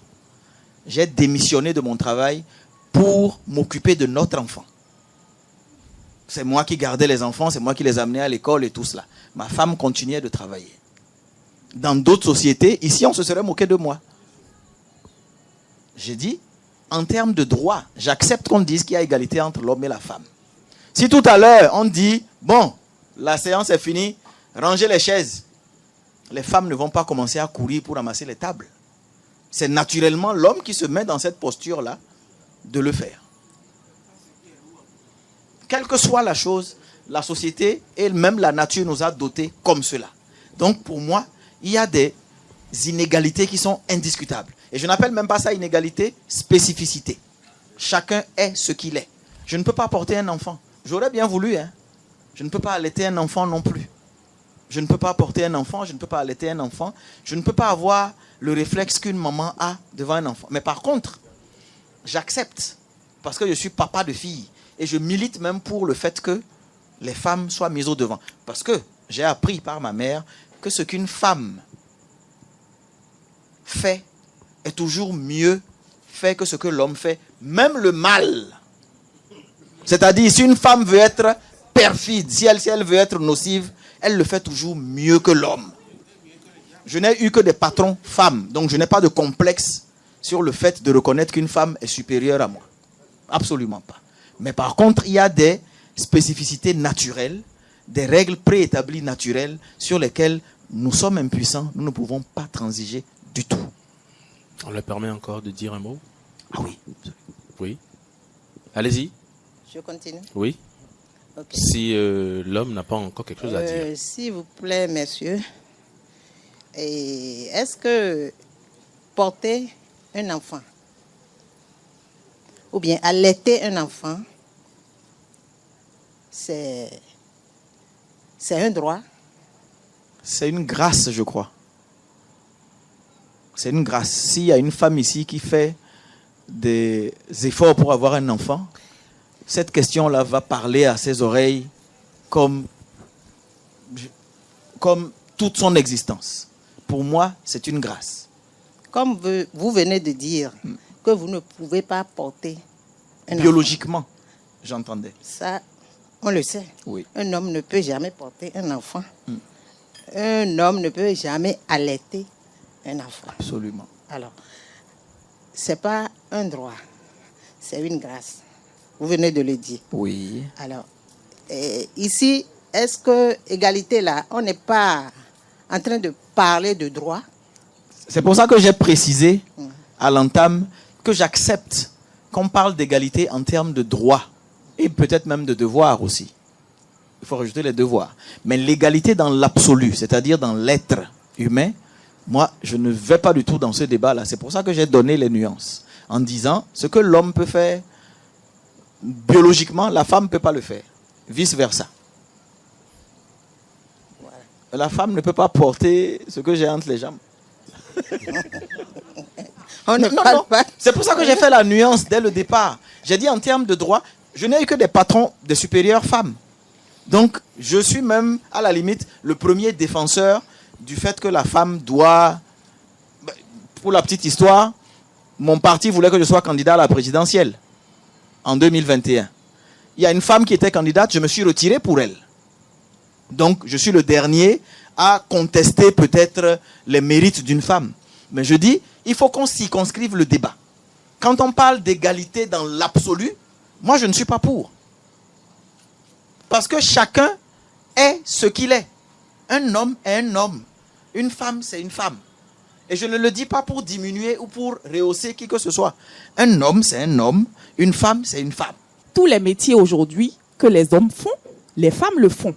J'ai démissionné de mon travail pour m'occuper de notre enfant. C'est moi qui gardais les enfants, c'est moi qui les amenais à l'école et tout cela. Ma femme continuait de travailler. Dans d'autres sociétés, ici, on se serait moqué de moi. J'ai dit, en termes de droit, j'accepte qu'on dise qu'il y a égalité entre l'homme et la femme. Si tout à l'heure, on dit, bon, la séance est finie, rangez les chaises, les femmes ne vont pas commencer à courir pour ramasser les tables. C'est naturellement l'homme qui se met dans cette posture-là de le faire. Quelle que soit la chose, la société et même la nature nous a dotés comme cela. Donc pour moi, il y a des inégalités qui sont indiscutables. Et je n'appelle même pas ça inégalité, spécificité. Chacun est ce qu'il est. Je ne peux pas porter un enfant. J'aurais bien voulu, hein. Je ne peux pas allaiter un enfant non plus. Je ne peux pas porter un enfant, je ne peux pas allaiter un enfant. Je ne peux pas avoir le réflexe qu'une maman a devant un enfant. Mais par contre, j'accepte, parce que je suis papa de fille, et je milite même pour le fait que les femmes soient mises au devant. Parce que j'ai appris par ma mère que ce qu'une femme fait est toujours mieux fait que ce que l'homme fait, même le mal. C'est-à-dire, si une femme veut être perfide, si elle veut être nocive, elle le fait toujours mieux que l'homme. Je n'ai eu que des patrons femmes, donc je n'ai pas de complexe sur le fait de reconnaître qu'une femme est supérieure à moi. Absolument pas. Mais par contre, il y a des spécificités naturelles, des règles préétablies naturelles sur lesquelles nous sommes impuissants, nous ne pouvons pas transiger du tout. On leur permet encore de dire un mot? Ah oui. Oui. Allez-y. Je continue? Oui. Okay. Si l'homme n'a pas encore quelque chose à dire. S'il vous plaît, messieurs, est-ce que porter un enfant ou bien allaiter un enfant, c'est un droit? C'est une grâce, je crois. C'est une grâce. S'il y a une femme ici qui fait des efforts pour avoir un enfant, cette question-là va parler à ses oreilles comme toute son existence. Pour moi, c'est une grâce. Comme vous venez de dire que vous ne pouvez pas porter un biologiquement, enfant. J'entendais. Ça, on le sait. Oui. Un homme ne peut jamais porter un enfant. Un homme ne peut jamais allaiter un enfant. Absolument. Alors, ce n'est pas un droit, c'est une grâce. Vous venez de le dire. Oui. Alors, ici, est-ce que égalité là, on n'est pas en train de parler de droit? C'est pour ça que j'ai précisé à l'entame que j'accepte qu'on parle d'égalité en termes de droit et peut-être même de devoir aussi. Il faut rajouter les devoirs. Mais l'égalité dans l'absolu, c'est-à-dire dans l'être humain, moi, je ne vais pas du tout dans ce débat-là. C'est pour ça que j'ai donné les nuances en disant ce que l'homme peut faire biologiquement, la femme ne peut pas le faire. Vice-versa. Voilà. La femme ne peut pas porter ce que j'ai entre les jambes. Non. C'est pour ça que j'ai fait la nuance dès le départ. J'ai dit en termes de droit, je n'ai eu que des patrons de supérieures femmes. Donc, je suis même, à la limite, le premier défenseur du fait que la femme doit... Pour la petite histoire, mon parti voulait que je sois candidat à la présidentielle en 2021. Il y a une femme qui était candidate, je me suis retiré pour elle. Donc, je suis le dernier à contester peut-être les mérites d'une femme. Mais je dis, il faut qu'on circonscrive le débat. Quand on parle d'égalité dans l'absolu, moi, je ne suis pas pour. Parce que chacun est ce qu'il est. Un homme est un homme. Une femme, c'est une femme. Et je ne le dis pas pour diminuer ou pour rehausser qui que ce soit. Un homme, c'est un homme. Une femme, c'est une femme. Tous les métiers aujourd'hui que les hommes font, les femmes le font.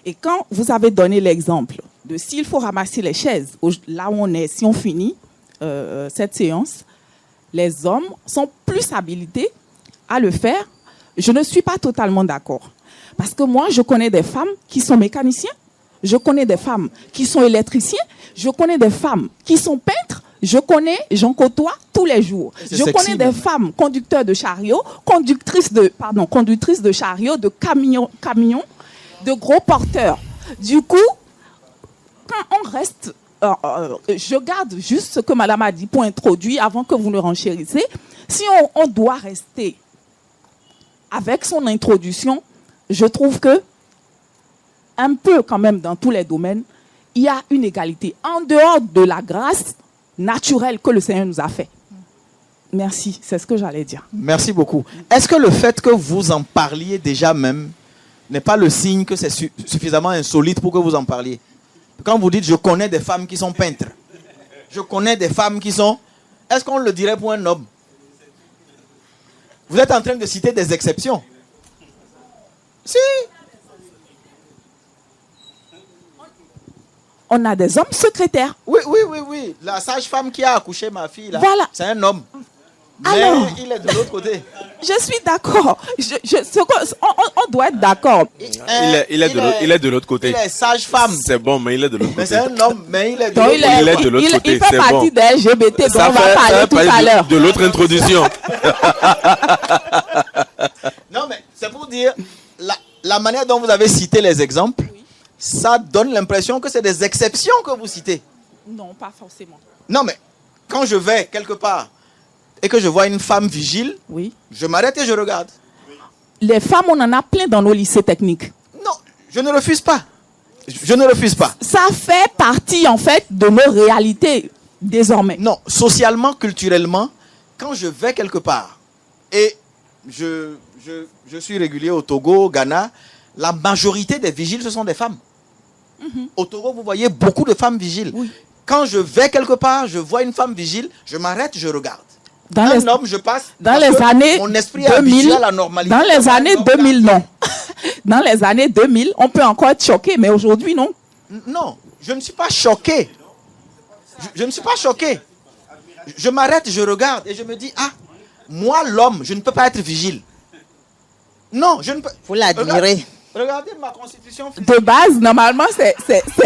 Et quand vous avez donné l'exemple de s'il faut ramasser les chaises, là où on est, si on finit cette séance, les hommes sont plus habilités à le faire. Je ne suis pas totalement d'accord. Parce que moi, je connais des femmes qui sont mécaniciens, je connais des femmes qui sont électriciens, je connais des femmes qui sont peintres, j'en côtoie tous les jours. C'est Je sexy, connais des même. femmes conducteurs de chariots, conductrices de chariots, de camions, de gros porteurs. Du coup, quand on reste, je garde juste ce que madame a dit pour introduire avant que vous ne renchérissez. Si on doit rester avec son introduction, je trouve que un peu quand même dans tous les domaines, il y a une égalité en dehors de la grâce naturelle que le Seigneur nous a fait. Merci, c'est ce que j'allais dire. Merci beaucoup. Est-ce que le fait que vous en parliez déjà même n'est pas le signe que c'est suffisamment insolite pour que vous en parliez? Quand vous dites « je connais des femmes qui sont peintres », je connais des femmes qui sont... Est-ce qu'on le dirait pour un homme? Vous êtes en train de citer des exceptions. Si. On a des hommes secrétaires. Oui. La sage-femme qui a accouché ma fille, là, Voilà. c'est un homme. Mais Alors, il est de l'autre côté. je suis d'accord. On doit être d'accord. Il est de l'autre côté. Il est sage-femme. C'est bon, mais il est de l'autre Mais côté. c'est un homme, mais il est de Donc, l'autre côté. Il est de l'autre côté, il fait c'est partie bon. des LGBT, dont Ça on va fait parler tout à l'heure. de l'autre introduction. Non, mais c'est pour dire, la manière dont vous avez cité les exemples, ça donne l'impression que c'est des exceptions que vous citez. Non, pas forcément. Non, mais quand je vais quelque part et que je vois une femme vigile, Oui. je m'arrête et je regarde. Les femmes, on en a plein dans nos lycées techniques. Non, je ne refuse pas. Je ne refuse pas. Ça fait partie, en fait, de nos réalités, désormais. Non, socialement, culturellement, quand je vais quelque part et je suis régulier au Togo, au Ghana, la majorité des vigiles, ce sont des femmes. Au Togo, vous voyez beaucoup de femmes vigiles. Oui. Quand je vais quelque part, je vois une femme vigile, je m'arrête, je regarde. Dans un les- homme, je passe. Dans parce les que années mon esprit est 2000, habitué à la normalité. dans les années 2000, non. Dans les années 2000, on peut encore être choqué, mais aujourd'hui, non. Non, je ne suis pas choqué. Je ne suis pas choqué. Je m'arrête, je regarde et je me dis, ah, moi l'homme, je ne peux pas être vigile. Non, je ne peux. Vous l'admirez. Regardez ma constitution physique. De base, normalement, c'est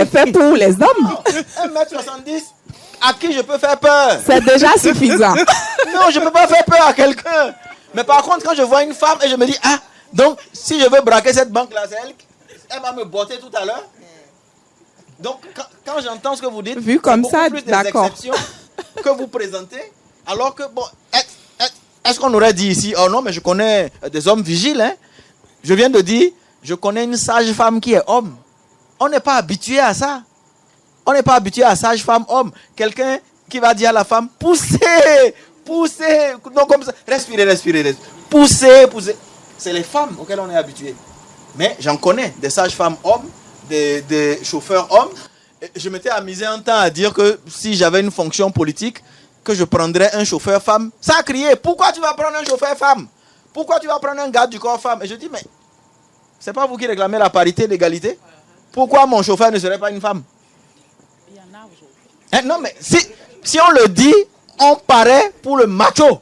fait pour les hommes. 1m70, à qui je peux faire peur? C'est déjà suffisant. Non, je ne peux pas faire peur à quelqu'un. Mais par contre, quand je vois une femme et je me dis, ah, donc si je veux braquer cette banque-là, c'est elle va me botter tout à l'heure. Donc, quand j'entends ce que vous dites, Vu comme c'est ça, beaucoup plus des d'accord. exceptions que vous présentez, alors que, bon, est-ce qu'on aurait dit ici, oh non, mais je connais des hommes vigiles, hein? Je viens de dire, je connais une sage-femme qui est homme. On n'est pas habitué à ça. On n'est pas habitué à sage-femme homme. Quelqu'un qui va dire à la femme, poussez, poussez. Non, comme ça, respirez. Poussez. C'est les femmes auxquelles on est habitué. Mais j'en connais des sages-femmes hommes, des chauffeurs hommes. Et je m'étais amusé un temps à dire que si j'avais une fonction politique, que je prendrais un chauffeur femme. Ça a crié, pourquoi tu vas prendre un chauffeur femme? Pourquoi tu vas prendre un garde du corps femme? Et je dis, mais c'est pas vous qui réclamez la parité, l'égalité? Pourquoi mon chauffeur ne serait pas une femme? Il y en a aujourd'hui. Non, mais si on le dit, on paraît pour le macho.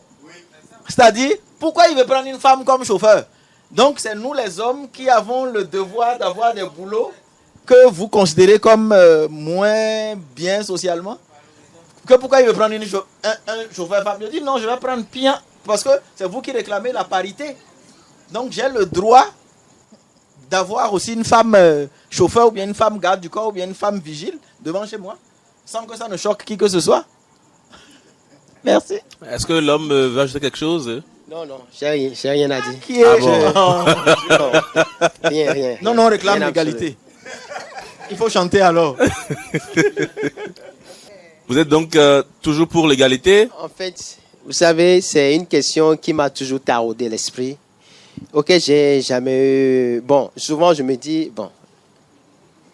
C'est-à-dire, pourquoi il veut prendre une femme comme chauffeur? Donc, c'est nous les hommes qui avons le devoir d'avoir des boulots que vous considérez comme moins bien socialement. Que pourquoi il veut prendre un chauffeur femme? Je dis non, je vais prendre Pien, parce que c'est vous qui réclamez la parité. Donc, j'ai le droit d'avoir aussi une femme chauffeur ou bien une femme garde du corps ou bien une femme vigile devant chez moi, sans que ça ne choque qui que ce soit. Merci. Est-ce que l'homme veut ajouter quelque chose? Non, j'ai rien à dire. Qui est Rien. Non, on réclame Rien l'égalité. Il faut chanter alors. Vous êtes donc toujours pour l'égalité? En fait, vous savez, c'est une question qui m'a toujours taraudé l'esprit. Ok, j'ai jamais eu... Bon, souvent je me dis, bon,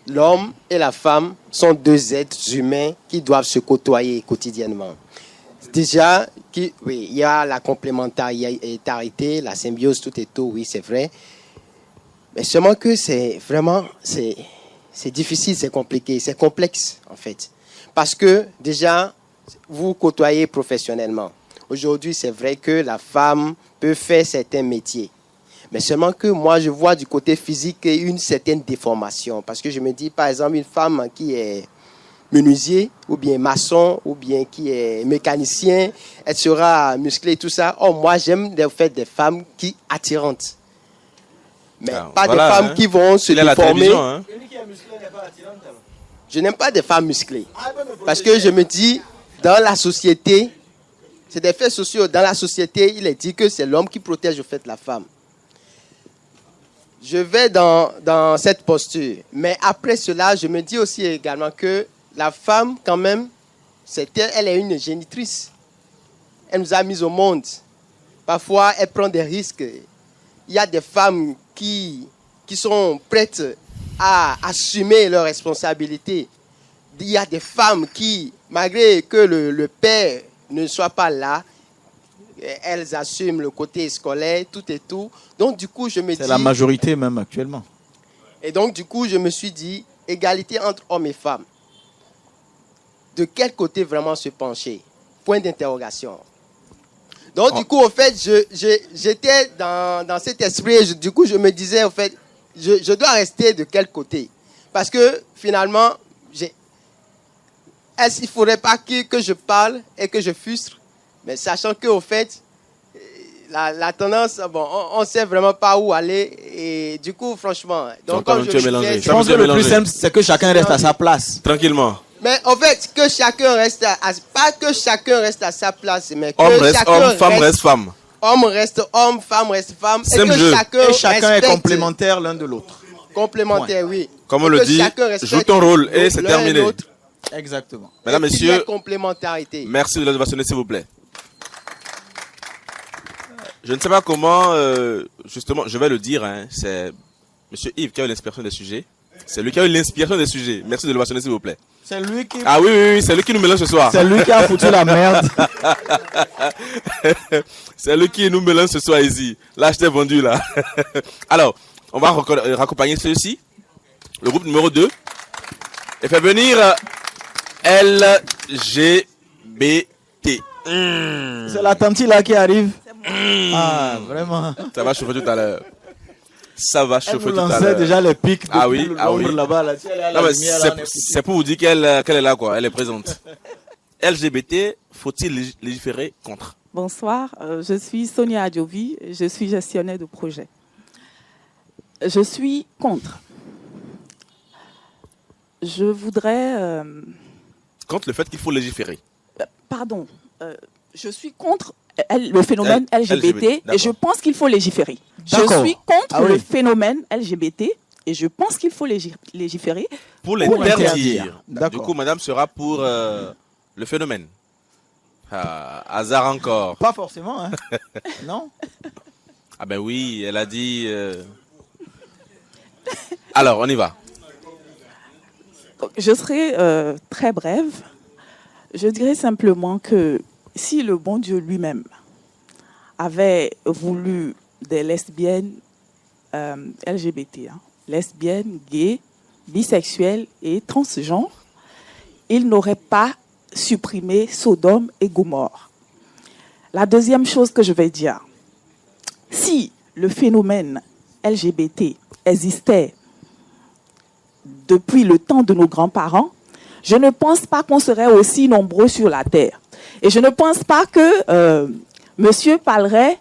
l'homme et la femme sont deux êtres humains qui doivent se côtoyer quotidiennement. Déjà, oui, il y a la complémentarité, la symbiose, tout et tout, oui, c'est vrai. Mais seulement que c'est vraiment, c'est difficile, c'est compliqué, c'est complexe, en fait. Parce que, déjà, vous côtoyez professionnellement. Aujourd'hui, c'est vrai que la femme peut faire certains métiers. Mais seulement que moi, je vois du côté physique une certaine déformation. Parce que je me dis, par exemple, une femme qui est menuisier, ou bien maçon, ou bien qui est mécanicien, elle sera musclée, tout ça. Oh, moi, j'aime des femmes qui attirantes. Mais pas voilà, des femmes qui vont se déformer. Hein. Je n'aime pas des femmes musclées. Parce que je me dis, dans la société, c'est des faits sociaux. Dans la société, il est dit que c'est l'homme qui protège au fait la femme. Je vais dans cette posture. Mais après cela, je me dis aussi également que la femme, quand même, elle est une génitrice. Elle nous a mis au monde. Parfois, elle prend des risques. Il y a des femmes qui sont prêtes à assumer leurs responsabilités. Il y a des femmes qui, malgré que le père ne soit pas là, elles assument le côté scolaire, tout et tout. Donc, du coup, je me dis... C'est la majorité même actuellement. Et donc, du coup, je me suis dit, égalité entre hommes et femmes. De quel côté vraiment se pencher? Point d'interrogation. Donc, du coup, en fait, j'étais dans cet esprit. Du coup, je me disais, en fait, je dois rester de quel côté? Parce que, finalement, est-ce qu'il ne faudrait pas que je parle et que je frustre? Mais sachant qu'au fait, la tendance, bon, on ne sait vraiment pas où aller. Et du coup, franchement... Donc, comme je pense que le plus simple, c'est que chacun reste à sa place. Tranquillement. Mais en fait, que chacun reste pas que chacun reste à sa place, mais que homme reste chacun homme, femme reste femme. Homme reste homme, femme reste femme. Et que chacun est complémentaire l'un de l'autre. Complémentaire, point. Oui. Comme on le dit, joue ton rôle et c'est terminé. Exactement. Mesdames, messieurs, complémentarité. Merci de l'observation, s'il vous plaît. Je ne sais pas comment, justement, je vais le dire, hein, c'est M. Yves qui a eu l'inspiration des sujets. C'est lui qui a eu l'inspiration des sujets. Merci de le mentionner, s'il vous plaît. C'est lui qui... Ah oui, c'est lui qui nous mélange ce soir. C'est lui qui a foutu la merde. C'est lui qui nous mélange ce soir ici. Là, je t'ai vendu, là. Alors, on va raccompagner ceux-ci. Le groupe numéro 2. Et fait venir LGBT. C'est la tante là qui arrive. Ah, vraiment. Ça va chauffer tout à l'heure. Ça va chauffer tout à l'heure. Elle déjà les pics. Ah oui, là-bas. Là. C'est pour vous dire qu'elle est là, quoi. Elle est présente. LGBT, faut-il légiférer contre? Bonsoir, je suis Sonia Adjovi, je suis gestionnaire de projet. Je suis contre. Je voudrais... Contre le fait qu'il faut légiférer. Pardon, je suis contre le phénomène LGBT et je pense qu'il faut légiférer. Je suis contre le phénomène LGBT et je pense qu'il faut légiférer. Pour l'interdire. Du coup, madame sera pour le phénomène. Ah, hasard encore. Pas forcément, hein. Non. Ah ben oui, elle a dit... Alors, on y va. Je serai très brève. Je dirais simplement que si le bon Dieu lui-même avait voulu des lesbiennes LGBT, lesbiennes, gays, bisexuels et transgenres, il n'aurait pas supprimé Sodome et Gomorrhe. La deuxième chose que je vais dire, si le phénomène LGBT existait depuis le temps de nos grands-parents, je ne pense pas qu'on serait aussi nombreux sur la Terre. Et je ne pense pas que Monsieur Palleray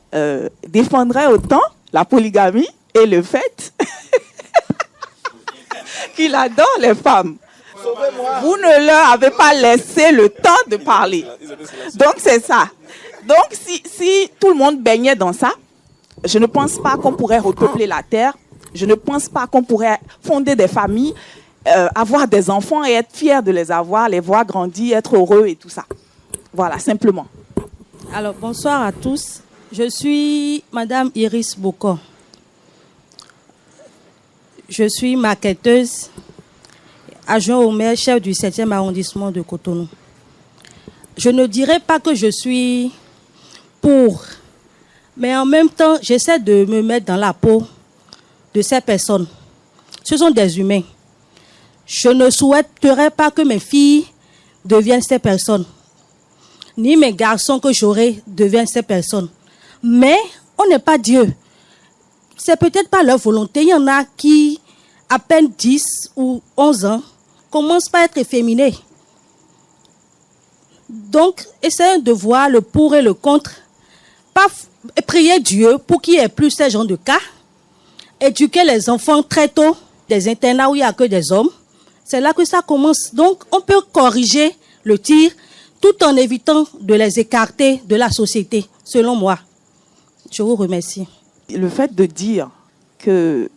défendrait autant la polygamie et le fait qu'il adore les femmes. Vous ne leur avez pas laissé le temps de parler. Donc c'est ça. Donc si tout le monde baignait dans ça, je ne pense pas qu'on pourrait repeupler la Terre. Je ne pense pas qu'on pourrait fonder des familles, avoir des enfants et être fiers de les avoir, les voir grandir, être heureux et tout ça. Voilà, simplement. Alors, bonsoir à tous. Je suis Madame Iris Bocon. Je suis maquetteuse, adjoint au maire, chef du 7e arrondissement de Cotonou. Je ne dirais pas que je suis pour, mais en même temps, j'essaie de me mettre dans la peau de ces personnes. Ce sont des humains. Je ne souhaiterais pas que mes filles deviennent ces personnes, ni mes garçons que j'aurai deviennent ces personnes. Mais on n'est pas Dieu. C'est peut-être pas leur volonté. Il y en a qui, à peine 10 ou 11 ans, commencent par être efféminés. Donc, essayons de voir le pour et le contre. Pas prier Dieu pour qu'il n'y ait plus ces genres de cas. Éduquer les enfants très tôt, des internats où il n'y a que des hommes. C'est là que ça commence. Donc, on peut corriger le tir tout en évitant de les écarter de la société, selon moi. Je vous remercie. Le fait de dire que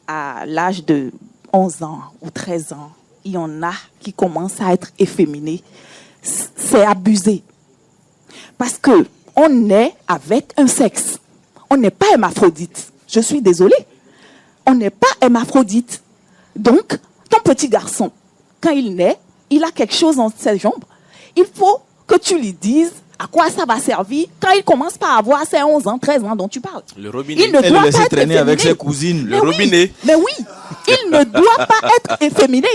à l'âge de 11 ans ou 13 ans, il y en a qui commencent à être efféminés, c'est abusé. Parce que on est avec un sexe. On n'est pas hermaphrodite. Je suis désolée. On n'est pas hermaphrodite. Donc, ton petit garçon, quand il naît, il a quelque chose entre ses jambes. Il faut que tu lui dises à quoi ça va servir quand il commence par avoir ces 11 ans, 13 ans dont tu parles. Le robinet. Il ne Elle doit le laisse pas être traîner avec efféminé. ses cousines. Mais Le robinet. Mais oui, il ne doit pas être efféminé.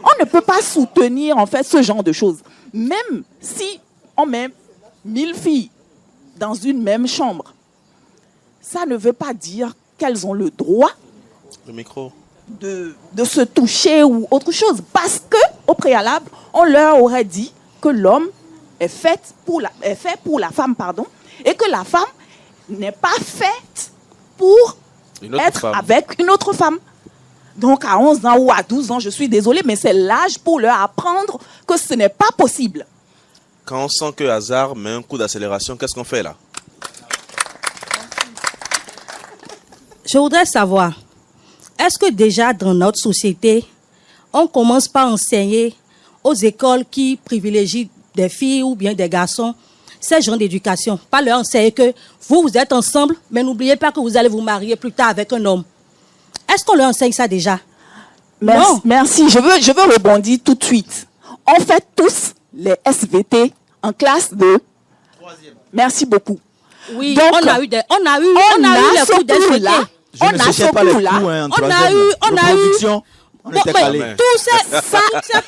On ne peut pas soutenir en fait ce genre de choses. Même si on met 1000 filles dans une même chambre, ça ne veut pas dire qu'elles ont le droit Le micro. de se toucher ou autre chose. Parce que au préalable, on leur aurait dit que l'homme est fait pour la femme, et que la femme n'est pas faite pour Une autre être femme. avec une autre femme. Donc à 11 ans ou à 12 ans, je suis désolée, mais c'est l'âge pour leur apprendre que ce n'est pas possible. Quand on sent que hasard met un coup d'accélération, qu'est-ce qu'on fait là? Je voudrais savoir, est-ce que déjà dans notre société, on commence par enseigner aux écoles qui privilégient des filles ou bien des garçons ces genres d'éducation? Pas leur enseigner que vous êtes ensemble, mais n'oubliez pas que vous allez vous marier plus tard avec un homme. Est-ce qu'on leur enseigne ça déjà? Merci, Non. merci. Je veux rebondir tout de suite. On fait tous les SVT en classe de 3e. Merci beaucoup. Oui, Donc, on a eu les cours d'SVT. Je ne séchais pas les coups en troisième. On a eu. On était calés. Tous ces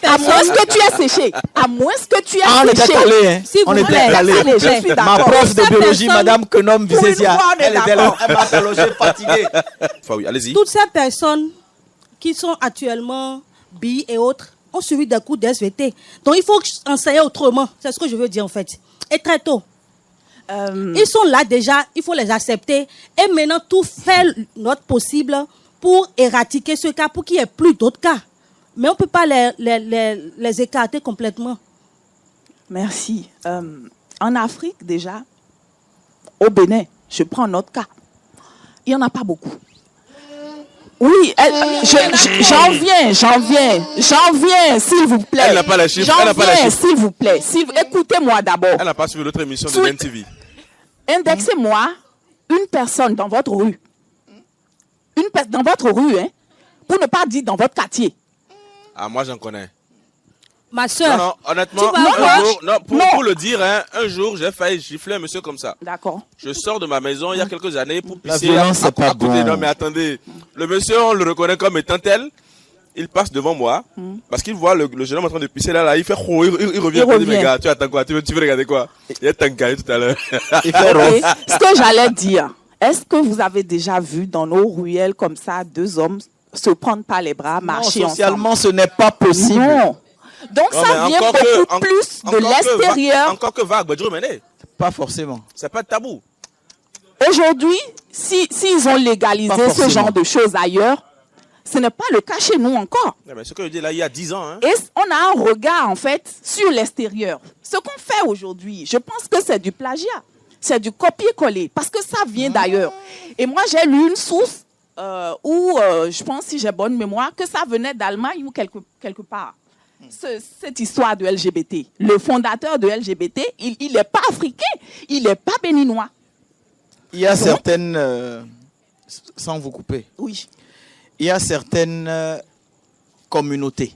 À moins personnes. que tu aies séché. À moins que tu aies Ah, on était séché. calés, hein. S'il On vous était plaît. calés. Allez, je suis Ma d'accord. prof de Cette biologie, personne- Madame Kenom Pour une Vizesia, fois, on est elle était là. d'accord. Elle m'a logé fatiguée. Enfin, oui, allez-y. Toutes ces personnes qui sont actuellement bi et autres ont suivi des cours d'SVT. Donc il faut enseigner autrement. C'est ce que je veux dire en fait. Et très tôt. Ils sont là déjà, il faut les accepter. Et maintenant, tout faire notre possible pour éradiquer ce cas, pour qu'il n'y ait plus d'autres cas. Mais on ne peut pas les écarter complètement. Merci. En Afrique, déjà, au Bénin, je prends notre cas. Il n'y en a pas beaucoup. Oui, j'en viens, s'il vous plaît. Elle n'a pas les chiffres, J'en elle n'a pas les viens, chiffres. s'il vous plaît. Écoutez-moi d'abord. Elle n'a pas suivi l'autre émission de Sous- NTV. Indexez-moi une personne dans votre rue. Dans votre rue, hein, pour ne pas dire dans votre quartier. Ah, moi, j'en connais. Ma soeur, Non, honnêtement, tu vas voir. un jour, Non. pour le dire, hein, un jour, j'ai failli gifler un monsieur comme ça. D'accord. Je sors de ma maison il y a quelques années pour La pisser violence, c'est pas côté. bon. Non, mais attendez. Le monsieur, on le reconnaît comme étant tel. Il passe devant moi parce qu'il voit le jeune homme en train de pisser là. Il fait oh, il revient. Il Il dit, mais revient. gars, tu attends quoi? Tu veux regarder quoi? Il y a tankaï tout à l'heure. Il fait Ok. rose. Ce que j'allais dire, est-ce que vous avez déjà vu dans nos ruelles comme ça deux hommes se prendre par les bras, Non, marcher socialement, ce n'est pas ensemble? possible. Non. Donc Non, ça mais vient beaucoup plus de l'extérieur. Encore que vague, Badjou Mené. Pas forcément. C'est pas tabou. Aujourd'hui, s'ils ont légalisé Pas ce forcément. genre de choses ailleurs, ce n'est pas le cas chez nous encore. Non, mais ce que je dis là, il y a 10 ans. Hein. Et on a un regard, en fait, sur l'extérieur. Ce qu'on fait aujourd'hui, je pense que c'est du plagiat. C'est du copier-coller, parce que ça vient d'ailleurs. Et moi, j'ai lu une source où, je pense, si j'ai bonne mémoire, que ça venait d'Allemagne ou quelque part. Cette histoire de LGBT. Le fondateur de LGBT, il n'est pas africain, il n'est pas béninois. Il y a certaines, sans vous couper, Oui. il y a certaines communautés,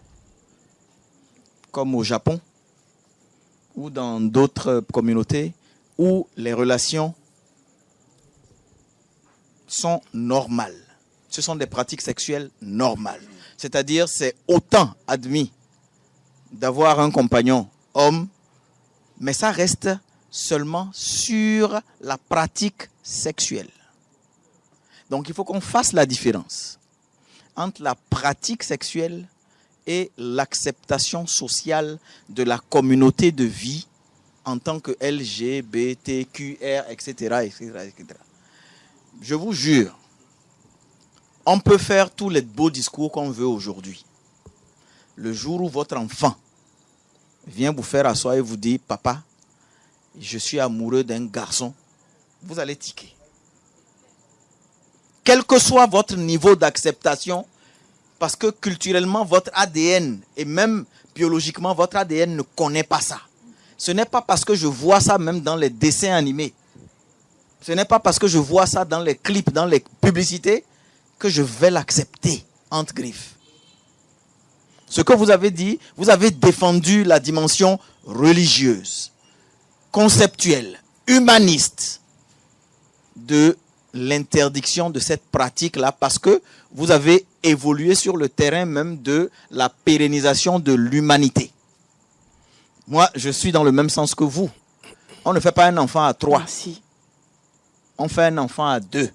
comme au Japon, ou dans d'autres communautés, où les relations sont normales. Ce sont des pratiques sexuelles normales. C'est-à-dire, c'est autant admis d'avoir un compagnon homme, mais ça reste seulement sur la pratique sexuelle. Donc, il faut qu'on fasse la différence entre la pratique sexuelle et l'acceptation sociale de la communauté de vie en tant que LGBTQR, etc., etc., etc. Je vous jure, on peut faire tous les beaux discours qu'on veut aujourd'hui. Le jour où votre enfant vient vous faire asseoir et vous dit « Papa, je suis amoureux d'un garçon », vous allez tiquer. Quel que soit votre niveau d'acceptation, parce que culturellement, votre ADN et même biologiquement, votre ADN ne connaît pas ça. Ce n'est pas parce que je vois ça même dans les dessins animés. Ce n'est pas parce que je vois ça dans les clips, dans les publicités, que je vais l'accepter, entre griffes. Ce que vous avez dit, vous avez défendu la dimension religieuse, conceptuelle, humaniste de l'interdiction de cette pratique-là parce que vous avez évolué sur le terrain même de la pérennisation de l'humanité. Moi, je suis dans le même sens que vous. On ne fait pas un enfant à 3. Merci. On fait un enfant à 2.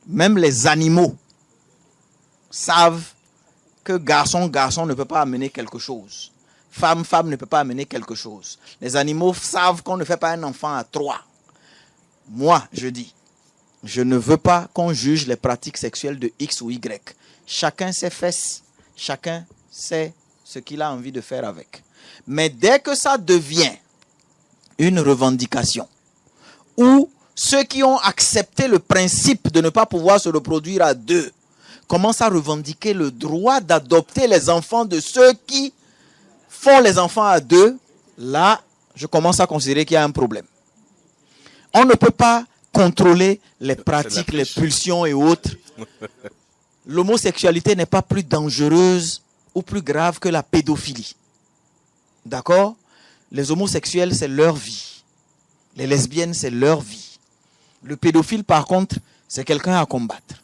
Même les animaux savent que garçon ne peut pas amener quelque chose. Femme ne peut pas amener quelque chose. Les animaux savent qu'on ne fait pas un enfant à 3. Moi, je dis, je ne veux pas qu'on juge les pratiques sexuelles de X ou Y. Chacun ses fesses, chacun sait ce qu'il a envie de faire avec. Mais dès que ça devient une revendication, où ceux qui ont accepté le principe de ne pas pouvoir se reproduire à 2 commencent à revendiquer le droit d'adopter les enfants de ceux qui font les enfants à 2, là, je commence à considérer qu'il y a un problème. On ne peut pas contrôler les pratiques, les pulsions et autres. L'homosexualité n'est pas plus dangereuse ou plus grave que la pédophilie. D'accord? Les homosexuels, c'est leur vie. Les lesbiennes, c'est leur vie. Le pédophile, par contre, c'est quelqu'un à combattre.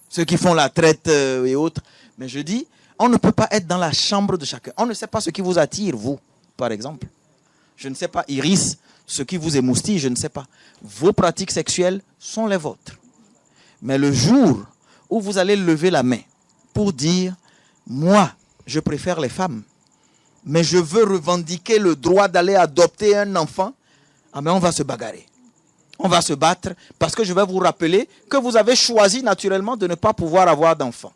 Ceux qui font la traite et autres. Mais je dis, on ne peut pas être dans la chambre de chacun. On ne sait pas ce qui vous attire, vous, par exemple. Je ne sais pas, Iris, ce qui vous émoustille, je ne sais pas. Vos pratiques sexuelles sont les vôtres. Mais le jour où vous allez lever la main pour dire, moi, je préfère les femmes, mais je veux revendiquer le droit d'aller adopter un enfant, ah mais on va se bagarrer. On va se battre parce que je vais vous rappeler que vous avez choisi naturellement de ne pas pouvoir avoir d'enfant.